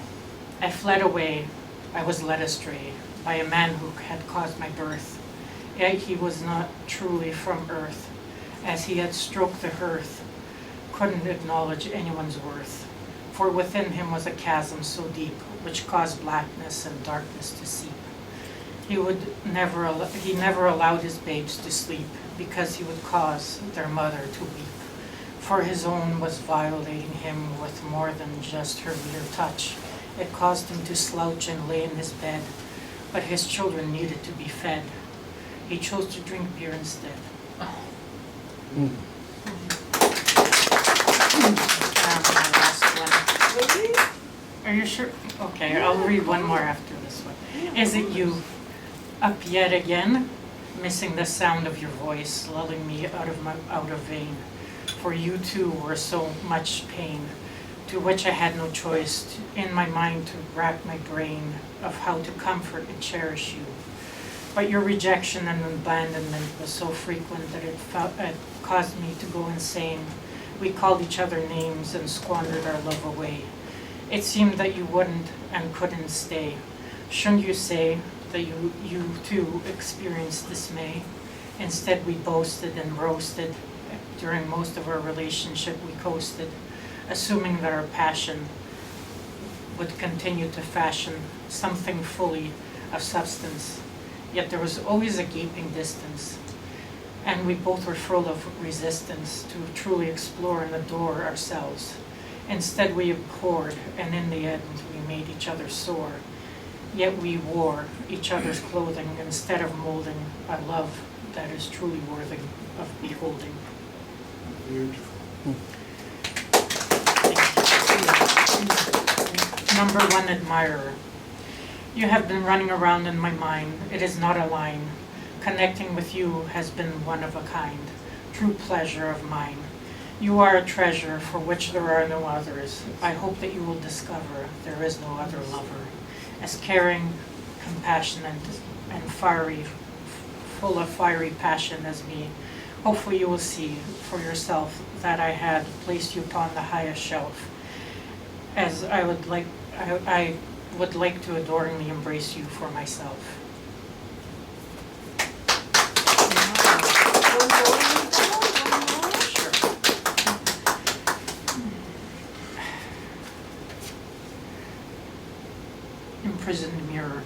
I fled away. I was led astray by a man who had caused my birth. Yet he was not truly from earth, as he had stroked the hearth, couldn't acknowledge anyone's worth. For within him was a chasm so deep, which caused blackness and darkness to seep. He never allowed his babes to sleep, because he would cause their mother to weep. for his own was violating him with more than just her mere touch. It caused him to slouch and lay in his bed, but his children needed to be fed. He chose to drink beer instead. And my last one. Really? Are you sure? Okay, I'll read one more after this one. Is it you? Up yet again? Missing the sound of your voice, lulling me out of vein. For you too were so much pain, to which I had no choice in my mind to rack my brain of how to comfort and cherish you. But your rejection and abandonment was so frequent that it caused me to go insane. We called each other names and squandered our love away. It seemed that you wouldn't and couldn't stay. Shouldn't you say that you too experienced dismay? Instead we boasted and roasted. During most of our relationship we coasted, assuming that our passion would continue to fashion something fully of substance. Yet there was always a gaping distance, and we both were full of resistance to truly explore and adore ourselves. Instead we abhorred, and in the end we made each other sore. Yet we wore each other's clothing instead of molding a love that is truly worthy of beholding. Beautiful. Number 1 admirer. You have been running around in my mind. It is not a line. Connecting with you has been one of a kind. True pleasure of mine. You are a treasure for which there are no others. I hope that you will discover there is no other lover. As caring, compassionate, and fiery, full of fiery passion as me. Hopefully you will see for yourself that I had placed you upon the highest shelf. As I would like to adoringly embrace you for myself. Imprisoned mirror.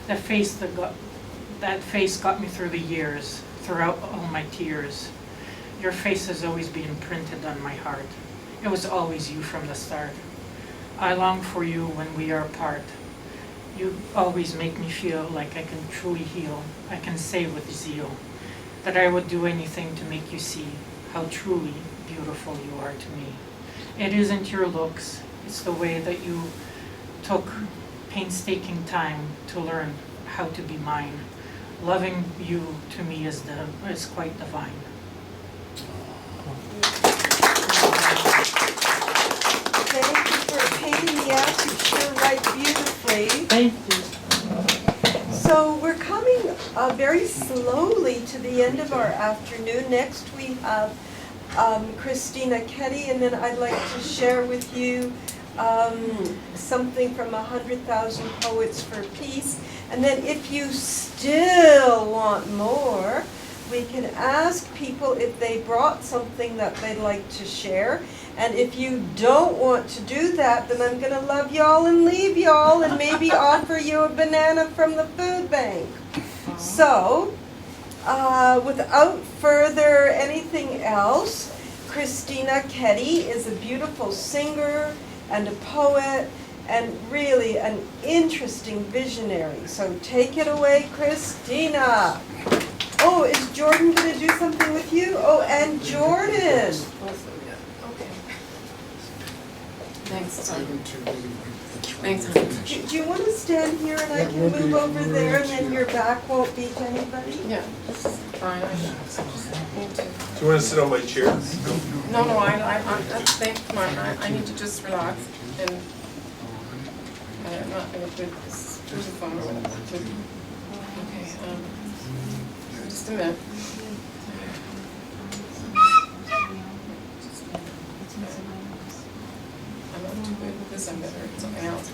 That face got me through the years, throughout all my tears. Your face has always been imprinted on my heart. It was always you from the start. I long for you when we are apart. You always make me feel like I can truly heal. I can say with zeal that I would do anything to make you see how truly beautiful you are to me. It isn't your looks, it's the way that you took painstaking time to learn how to be mine. Loving you to me is quite divine. Thank you for painting the act. You sure write beautifully. Thank you. So we're coming very slowly to the end of our afternoon. Next we have Christina, Keddy, and then I'd like to share with you something from 100,000 Poets for Peace. And then if you still want more, we can ask people if they brought something that they'd like to share. And if you don't want to do that, then I'm going to love y'all and leave y'all and maybe offer you a banana from the food bank. So, without further anything else, Christina Keddy is a beautiful singer and a poet and really an interesting visionary. So take it away, Christina. Oh, is Jordan going to do something with you? Oh, and Jordan. Thanks. Do you want to stand here and I can move over there and then your back won't be to anybody? Yeah, this is fine. I need to. Do you want to sit on my chair? No, come on, I need to just relax and I'm not going to put this through the phone or whatever. Okay, just a minute. I'm not too good with this, I'm better at something else.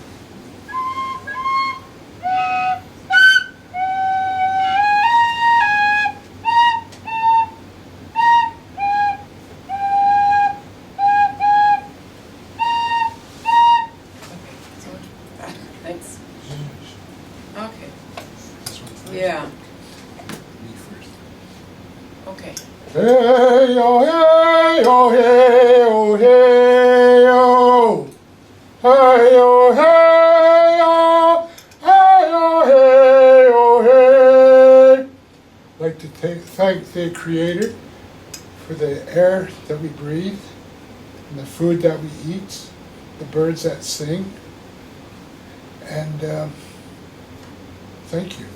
Thanks. Okay. Yeah. Okay. Hey yo, oh, hey, oh, hey, oh. Hey, oh, hey, oh. Hey, oh, hey, oh, hey. I'd like to thank the Creator for the air that we breathe, and the food that we eat, the birds that sing, and thank you.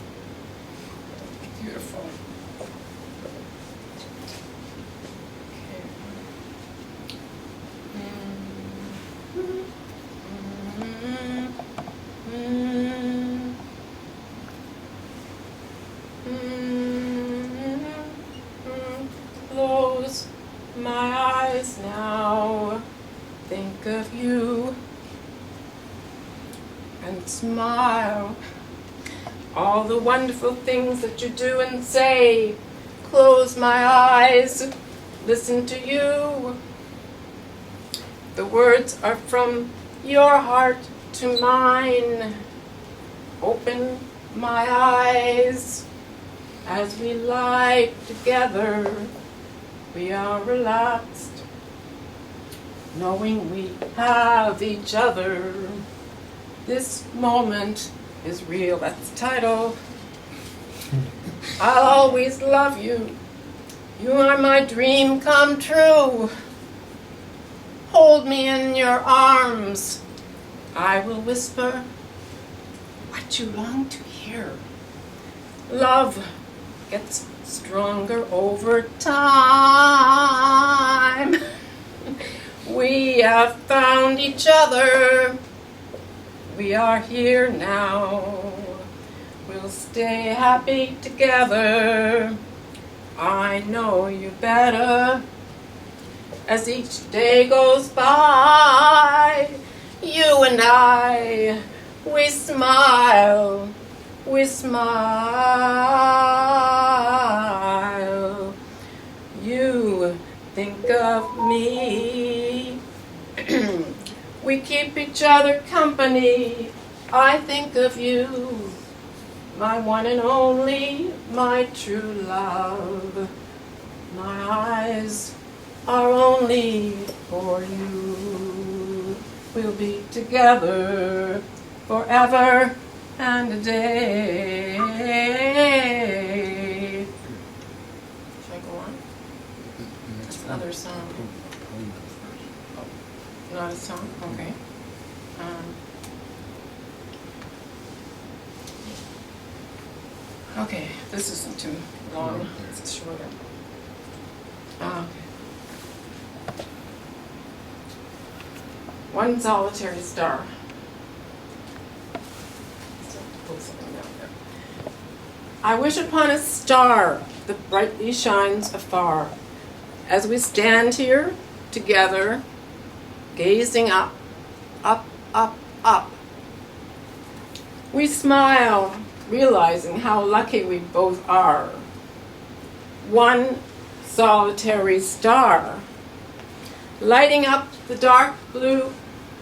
Beautiful. Close my eyes now, think of you, and smile. All the wonderful things that you do and say. Close my eyes, listen to you. The words are from your heart to mine. Open my eyes as we lie together. We are relaxed, knowing we have each other. This moment is real. That's the title. I'll always love you. You are my dream come true. Hold me in your arms. I will whisper what you long to hear. Love gets stronger over time. We have found each other. We are here now. We'll stay happy together. I know you better. As each day goes by, you and I, we smile, we smile. You think of me. We keep each other company. I think of you, my one and only, my true love. My eyes are only for you. We'll be together forever and a day. Should I go on? That's another song. Oh, not a song? Okay. Okay, this isn't too long. This is shorter. Okay. One solitary star. I wish upon a star that brightly shines afar, as we stand here together, gazing up, up, up, up. We smile, realizing how lucky we both are. One solitary star, lighting up the dark blue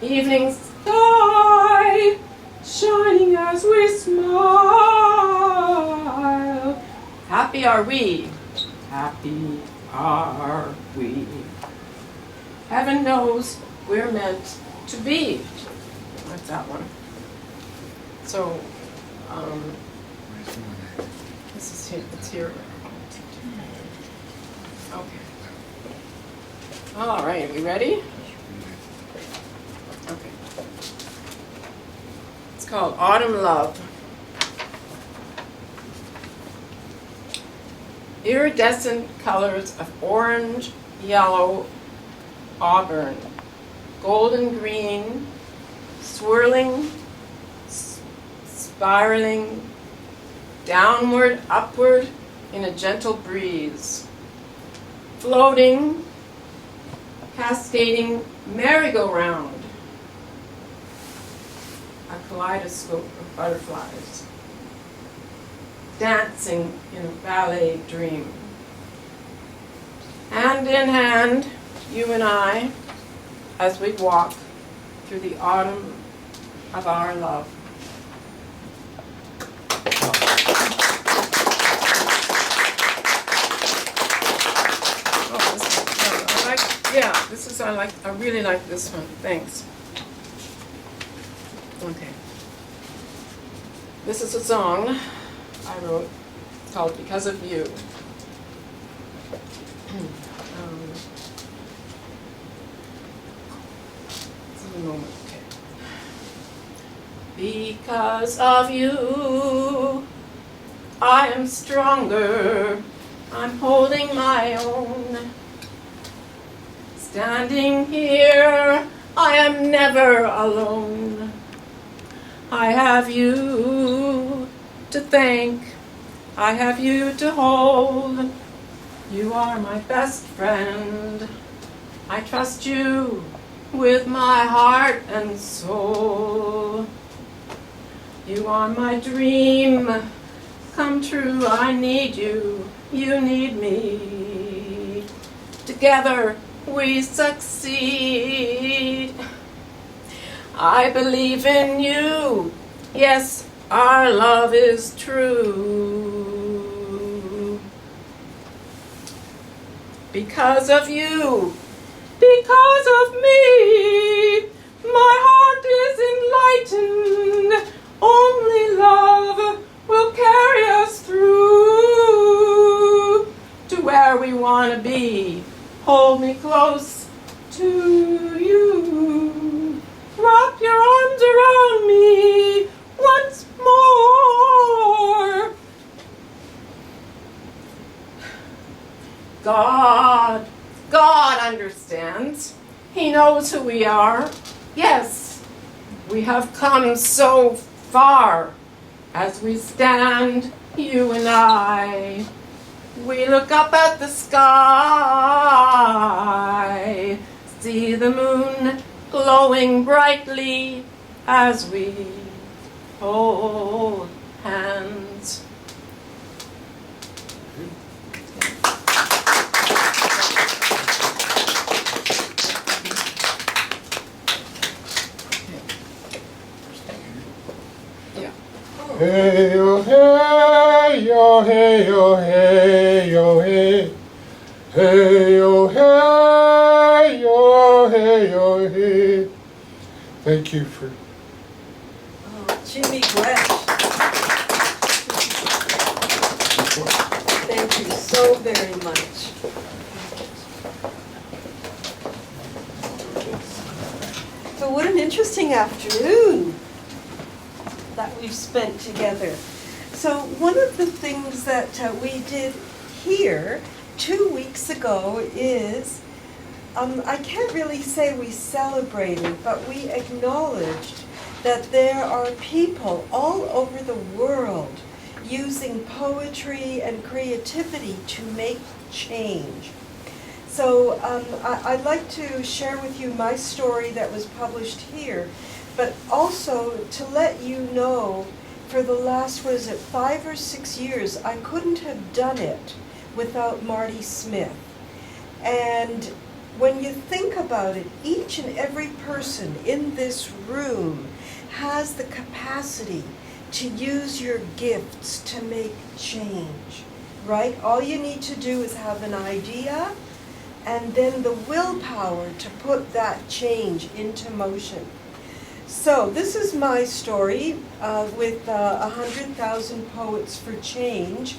evening sky, shining as we smile. Happy are we, happy are we. Heaven knows we're meant to be. What's that one? So, this is here, it's here. Okay. All right, are we ready? Okay. It's called Autumn Love. Iridescent colors of orange, yellow, auburn, golden green, swirling, spiraling, downward, upward in a gentle breeze, floating, cascading merry-go-round, a kaleidoscope of butterflies, dancing in a ballet dream. Hand in hand, you and I, as we walk through the autumn of our love. I really like this one. Thanks. Okay. This is a song I wrote called Because of You. Just a moment, okay. Because of you, I am stronger. I'm holding my own. Standing here, I am never alone. I have you to thank. I have you to hold. You are my best friend. I trust you with my heart and soul. You are my dream come true. I need you. You need me. Together we succeed. I believe in you. Yes, our love is true. Because of you, because of me, my heart is enlightened. Only love will carry us through to where we want to be. Hold me close to you. Wrap your arms around me once more. God understands. He knows who we are. Yes, we have come so far as we stand, you and I. We look up at the sky, see the moon glowing brightly as we hold hands. Hey yo hey yo hey yo hey yo hey. Hey yo hey yo hey yo hey. Thank you for. Oh, Jimmy Gretsch. Thank you so very much. So what an interesting afternoon that we've spent together. So one of the things that we did here 2 weeks ago is, I can't really say we celebrated, but we acknowledged that there are people all over the world using poetry and creativity to make change. So I'd like to share with you my story that was published here, but also to let you know, for the last, 5 or 6 years, I couldn't have done it without Marty Smith. And when you think about it, each and every person in this room has the capacity to use your gifts to make change, right? All you need to do is have an idea and then the willpower to put that change into motion. So this is my story with 100,000 Poets for Change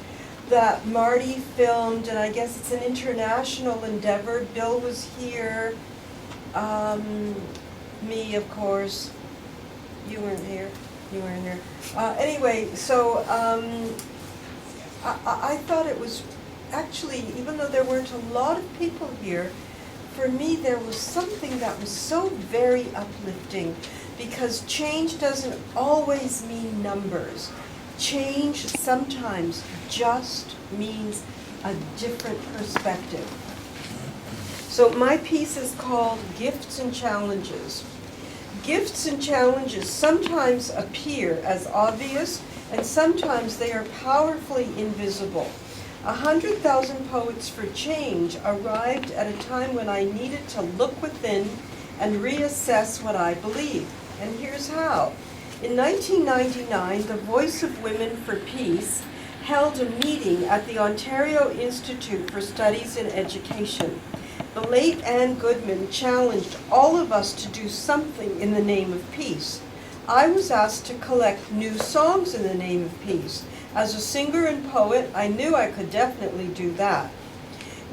that Marty filmed, and I guess it's an international endeavor. Bill was here, me of course, you weren't here, you weren't here. Anyway, so I thought it was actually, even though there weren't a lot of people here, for me there was something that was so very uplifting, because change doesn't always mean numbers. Change sometimes just means a different perspective. So my piece is called Gifts and Challenges. Gifts and challenges sometimes appear as obvious, and sometimes they are powerfully invisible. 100,000 Poets for Change arrived at a time when I needed to look within and reassess what I believe. And here's how. In 1999, the Voice of Women for Peace held a meeting at the Ontario Institute for Studies in Education. The late Anne Goodman challenged all of us to do something in the name of peace. I was asked to collect new songs in the name of peace. As a singer and poet, I knew I could definitely do that.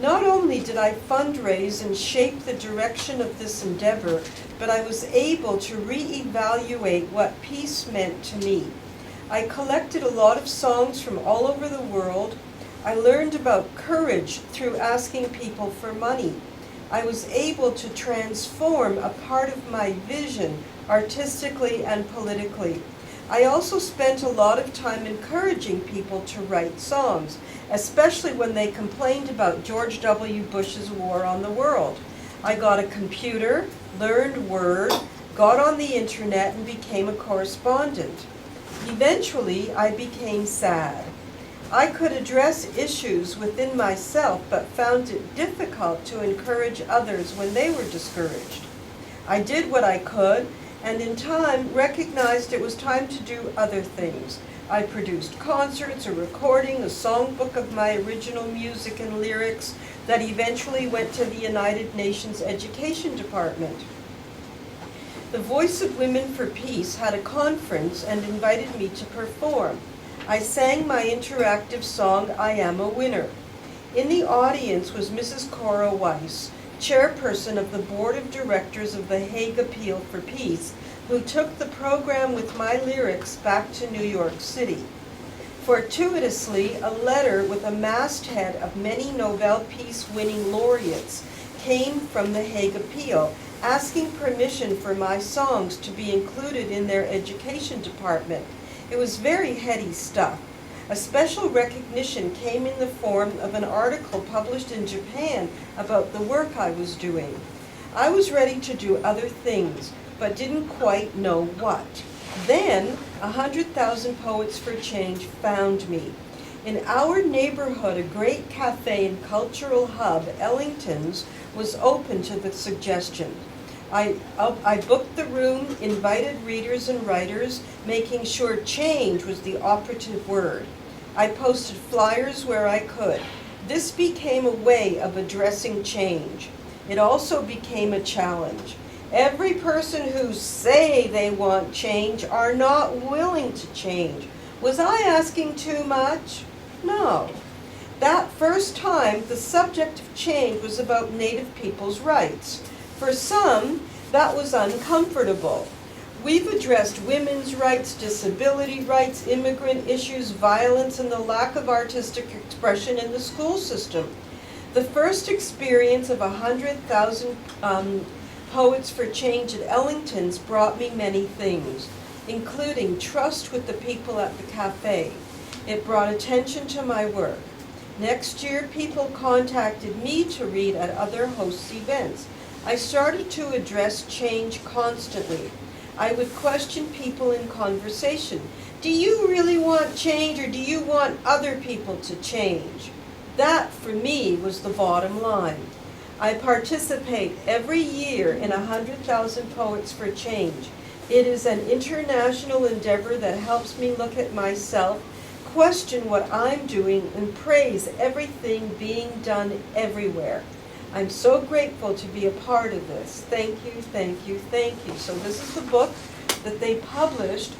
Not only did I fundraise and shape the direction of this endeavor, but I was able to reevaluate what peace meant to me. I collected a lot of songs from all over the world. I learned about courage through asking people for money. I was able to transform a part of my vision artistically and politically. I also spent a lot of time encouraging people to write songs, especially when they complained about George W. Bush's war on the world. I got a computer, learned Word, got on the internet, and became a correspondent. Eventually, I became sad. I could address issues within myself, but found it difficult to encourage others when they were discouraged. I did what I could, and in time recognized it was time to do other things. I produced concerts, a recording, a songbook of my original music and lyrics that eventually went to the United Nations Education Department. The Voice of Women for Peace had a conference and invited me to perform. I sang my interactive song, I Am a Winner. In the audience was Mrs. Cora Weiss, chairperson of the Board of Directors of the Hague Appeal for Peace, who took the program with my lyrics back to New York City. Fortuitously, a letter with a masthead of many Nobel Peace-winning laureates came from the Hague Appeal, asking permission for my songs to be included in their education department. It was very heady stuff. A special recognition came in the form of an article published in Japan about the work I was doing. I was ready to do other things, but didn't quite know what. Then, 100,000 Poets for Change found me. In our neighborhood, a great cafe and cultural hub, Ellington's, was open to the suggestion. I booked the room, invited readers and writers, making sure change was the operative word. I posted flyers where I could. This became a way of addressing change. It also became a challenge. Every person who say they want change are not willing to change. Was I asking too much? No. That first time, the subject of change was about Native people's rights. For some, that was uncomfortable. We've addressed women's rights, disability rights, immigrant issues, violence, and the lack of artistic expression in the school system. The first experience of 100,000 Poets for Change at Ellington's brought me many things, including trust with the people at the cafe. It brought attention to my work. Next year, people contacted me to read at other hosts' events. I started to address change constantly. I would question people in conversation. Do you really want change, or do you want other people to change? That, for me, was the bottom line. I participate every year in 100,000 Poets for Change. It is an international endeavor that helps me look at myself, question what I'm doing, and praise everything being done everywhere. I'm so grateful to be a part of this. Thank you, thank you, thank you. So this is the book that they published.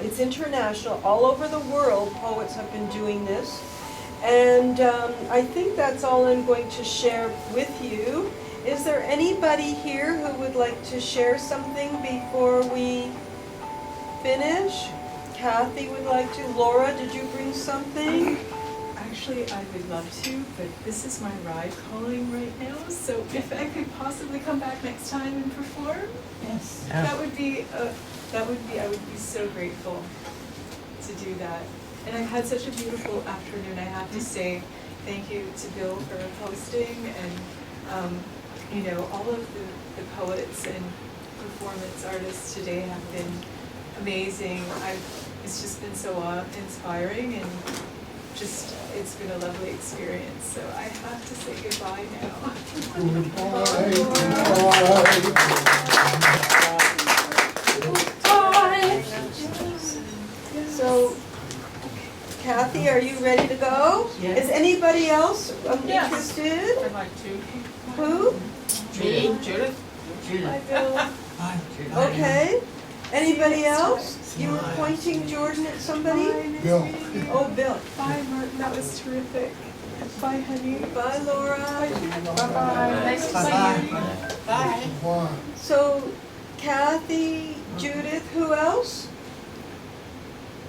It's international. All over the world, poets have been doing this. And I think that's all I'm going to share with you. Is there anybody here who would like to share something before we finish? Kathy would like to. Laura, did you bring something? Actually, I would love to, but this is my ride calling right now, so if I could possibly come back next time and perform, Yes. that would be, I would be so grateful to do that. And I've had such a beautiful afternoon, I have to say. Thank you to Bill for hosting, and all of the poets and performance artists today have been amazing. It's just been so inspiring, and it's been a lovely experience. So I have to say goodbye now. So, Kathy, are you ready to go? Yes. Is anybody else Yes. interested? I'd like to. Who? Me, Judith. Bye, Bill. Okay. Anybody else? You were pointing, Jordan, at somebody? Bye, nice Bill. meeting you. Oh, Bill. Bye, Martin, that was terrific. Bye, honey. Bye, Laura. Bye-bye. Nice to see you. Bye. Why? So Kathy, Judith, who else?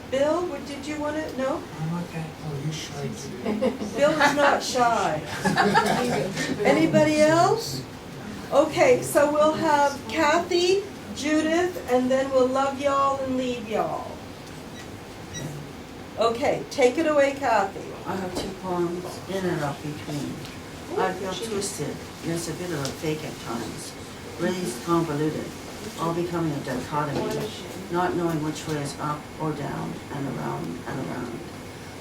Bill, what did you want to, no? I'm okay. Oh, you shy today. Bill is not shy. Anybody else? Okay, so we'll have Kathy, Judith, and then we'll love y'all and leave y'all. Okay, take it away, Kathy. I have two poems in and out between. I feel twisted, yes, a bit of a fake at times, raised convoluted, all becoming a dichotomy, not knowing which way is up or down and around and around,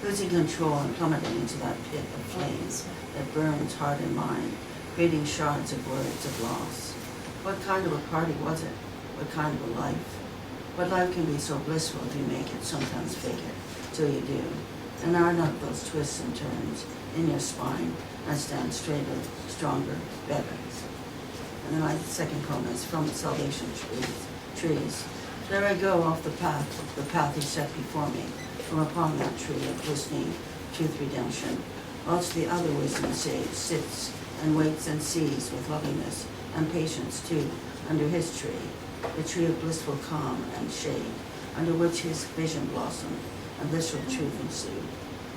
losing control and plummeting into that pit of flames that burns heart and mind, creating shards of words of loss. What kind of a party was it? What kind of a life? What life can be so blissful if you make it, sometimes fake it, till you do. And are not those twists and turns in your spine and stand straighter, stronger, better. And then my second poem is from Salvation Trees. There I go off the path he set before me, from upon that tree of listening, truth, redemption, whilst the other wisdom sage sits and waits and sees with lovingness and patience too, under his tree, the tree of blissful calm and shade, under which his vision blossomed and blissful truth ensued.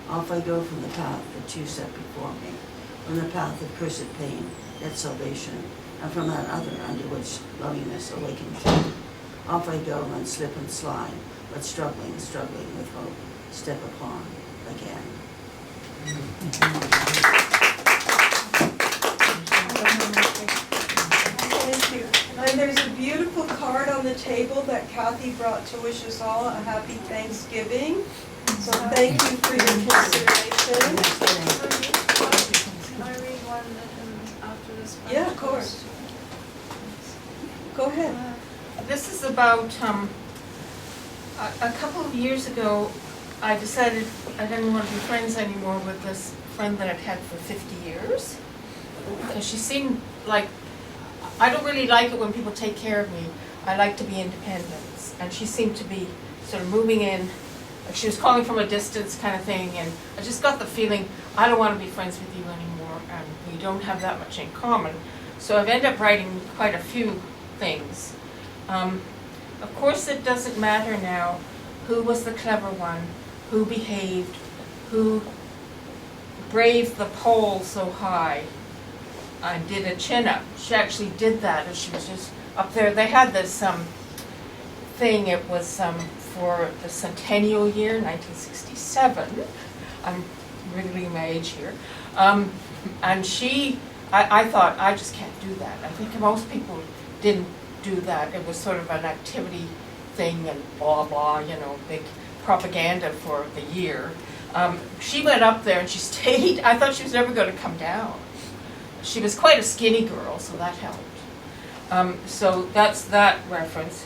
Off I go from the path that you set before me, from the path of cursed pain, yet salvation, and from that other under which lovingness awakened too. Off I go and slip and slide, but struggling with hope, step upon again. Thank you. And there's a beautiful card on the table that Kathy brought to wish us all a happy Thanksgiving. So thank you for your consideration. Can I read one after this one? Yeah, of course. Go ahead. This is about, a couple of years ago, I decided I didn't want to be friends anymore with this friend that I've had for 50 years. Because she seemed like, I don't really like it when people take care of me. I like to be independent. And she seemed to be sort of moving in, like she was calling from a distance kind of thing. And I just got the feeling, I don't want to be friends with you anymore. And we don't have that much in common. So I've ended up writing quite a few things. Of course, it doesn't matter now who was the clever one, who behaved, who braved the pole so high. I did a chin-up. She actually did that as she was just up there. They had this thing, it was for the centennial year, 1967. I'm revealing my age here. And I thought, I just can't do that. I think most people didn't do that. It was sort of an activity thing and blah, blah, you know, big propaganda for the year. She went up there and she stayed. I thought she was never going to come down. She was quite a skinny girl, so that helped. So that's that reference.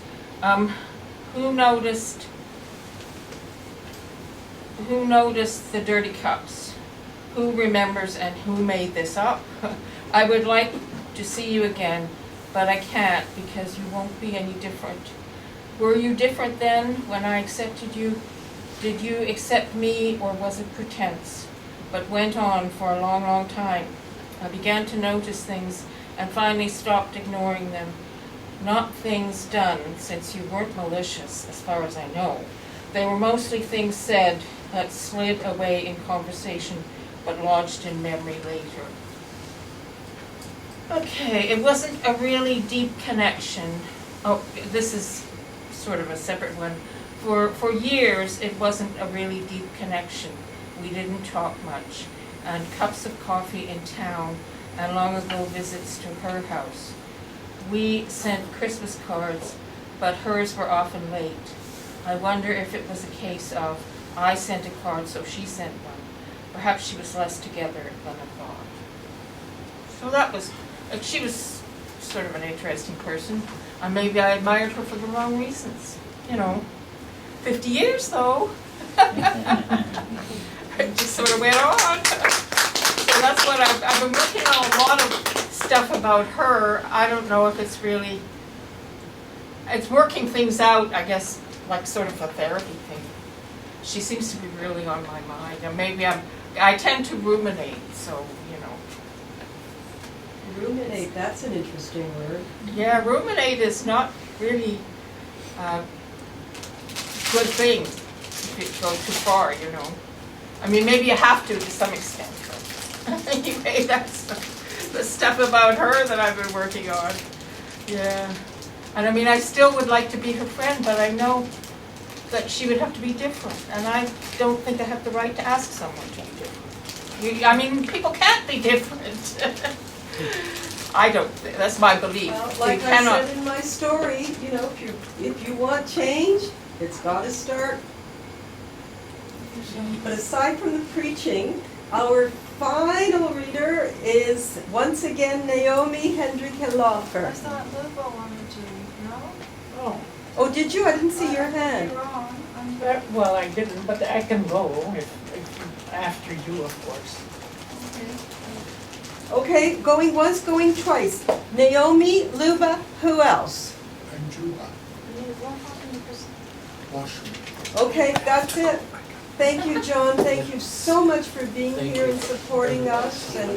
Who noticed the dirty cups? Who remembers and who made this up? I would like to see you again, but I can't because you won't be any different. Were you different then when I accepted you? Did you accept me or was it pretense? But went on for a long, long time. I began to notice things and finally stopped ignoring them. Not things done, since you weren't malicious, as far as I know. They were mostly things said that slid away in conversation, but lodged in memory later. Okay, it wasn't a really deep connection. Oh, this is sort of a separate one. For years, it wasn't a really deep connection. We didn't talk much. And cups of coffee in town, and long ago visits to her house. We sent Christmas cards, but hers were often late. I wonder if it was a case of I sent a card, so she sent one. Perhaps she was less together than I thought. So that was, she was sort of an interesting person. And maybe I admired her for the wrong reasons. You know, 50 years though. It just sort of went on. So that's what I've been working on a lot of stuff about her, I don't know if it's really, it's working things out, I guess, like sort of a therapy thing. She seems to be really on my mind, and maybe I tend to ruminate, so, you know. Ruminate, that's an interesting word. Yeah, ruminate is not really a good thing if it goes too far, you know. I mean, maybe you have to some extent, but anyway, that's the stuff about her that I've been working on. Yeah. And I mean, I still would like to be her friend, but I know that she would have to be different, and I don't think I have the right to ask someone to be different. I mean, people can't be different. I don't, that's my belief. Well, like I said in my story, you know, if you want change, it's got to start. But aside from the preaching, our final reader is once again Naomi Hendrickje Laufer. I thought Luba wanted to, no? Oh, Oh, did you? I didn't see your hand. You're wrong. well, I didn't, but I can go if after you, of course. Okay, going once, going twice. Naomi, Luba, who else? And Juba. Washroom. Okay, that's it. Thank you, John. Thank you so much for being here and supporting us. And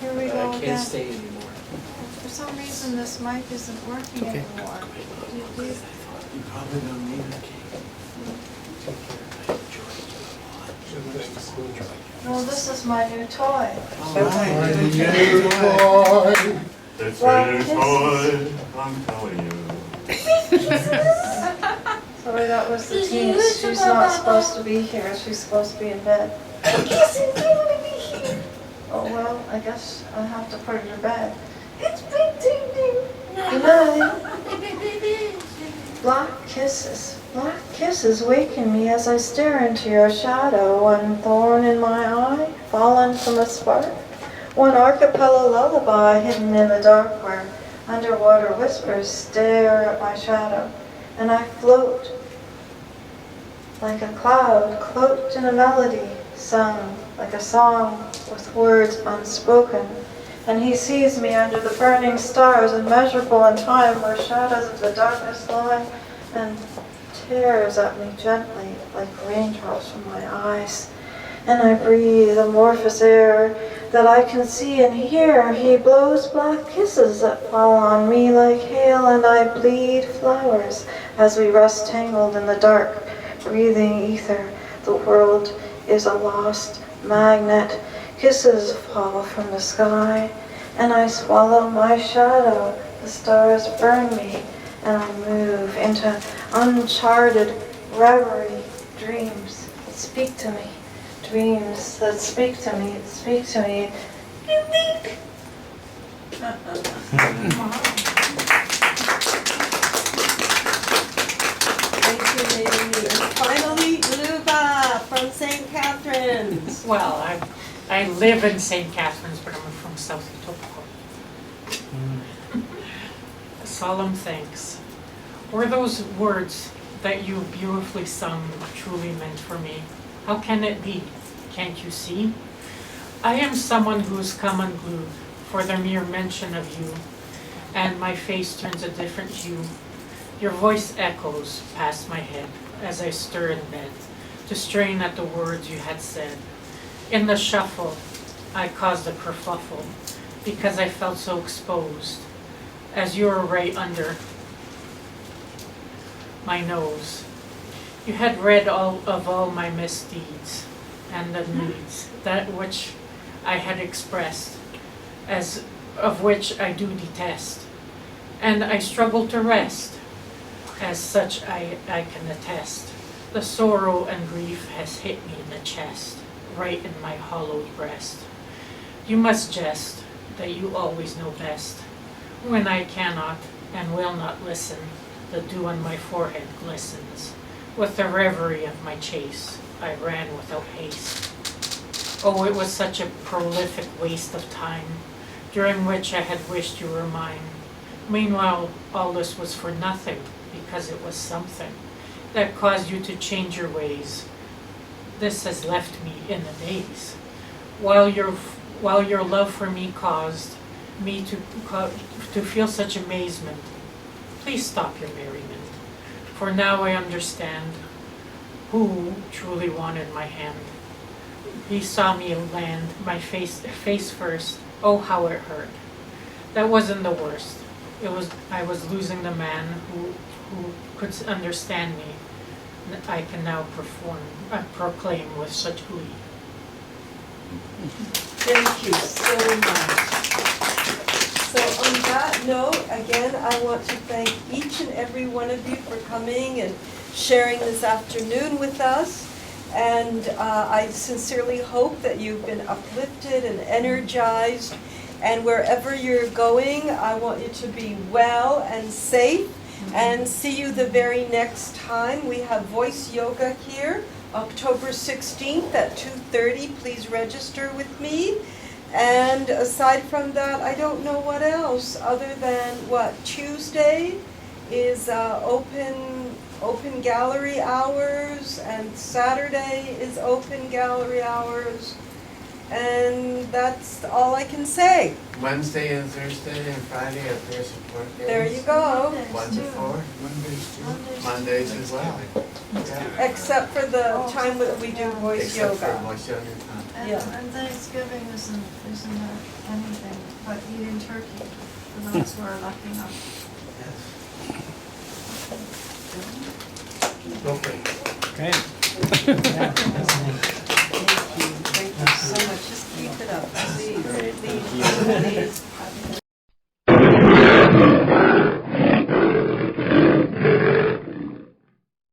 Here we go I can't again. stay anymore. For some reason, this mic isn't working anymore. You probably don't need it. No, this is my new toy. My new boy. It's Well, really this toy, I'm telling you. Sorry, that was the tease. She's not supposed to be here. She's supposed to be in bed. Oh, well, I guess I have to put her to bed. It's big Good night. Black kisses waken me as I stare into your shadow. One thorn in my eye, fallen from a spark. One archipelago lullaby hidden in the dark where underwater whispers stare at my shadow. And I float like a cloud cloaked in a melody, sung like a song with words unspoken. And he sees me under the burning stars, immeasurable in time, where shadows of the darkness lie, and tears at me gently like raindrops from my eyes. And I breathe amorphous air that I can see and hear. He blows black kisses that fall on me like hail, and I bleed flowers as we rest tangled in the dark, breathing ether. The world is a lost magnet. Kisses fall from the sky, and I swallow my shadow. The stars burn me, and I move into uncharted reverie. Dreams that speak to me. Dreams that speak to me. Speak to me. thank you, Naomi. And finally, Luba from St. Catharines. Well, I live in St. Catharines, but I'm from South Etobicoke. Solemn thanks. Were those words that you beautifully sung truly meant for me? How can it be? Can't you see? I am someone who is come unglued for the mere mention of you, and my face turns a different hue. Your voice echoes past my head as I stir in bed to strain at the words you had said. In the shuffle, I caused a kerfuffle because I felt so exposed, as you were right under my nose. You had read all my misdeeds and the needs, that which I had expressed, as of which I do detest, and I struggle to rest. As such, I can attest. The sorrow and grief has hit me in the chest, right in my hollowed breast. You must jest that you always know best. When I cannot and will not listen, the dew on my forehead glistens. With the reverie of my chase, I ran without haste. Oh, it was such a prolific waste of time, during which I had wished you were mine. Meanwhile, all this was for nothing, because it was something that caused you to change your ways. This has left me in a daze. While while your love for me caused me to feel such amazement, please stop your merriment. For now I understand who truly wanted my hand. He saw me land, my face first. Oh, how it hurt. That wasn't the worst. I was losing the man who could understand me. I can now proclaim with such glee. Thank you so much. So on that note, again, I want to thank each and every one of you for coming and sharing this afternoon with us. And I sincerely hope that you've been uplifted and energized. And wherever you're going, I want you to be well and safe. And see you the very next time. We have voice yoga here, October 16th at 2:30. Please register with me. And aside from that, I don't know what else other than what Tuesday is open gallery hours, and Saturday is open gallery hours. And that's all I can say. Wednesday and Thursday and Friday are peer support days. There you go. 1 to 4. Mondays as well. Yeah. Except for the time that we do voice Except yoga. for voice yoga time. And Thanksgiving isn't anything but eating turkey for those who are lucky enough. Okay. Thank you so much. Just keep it up, please. Please.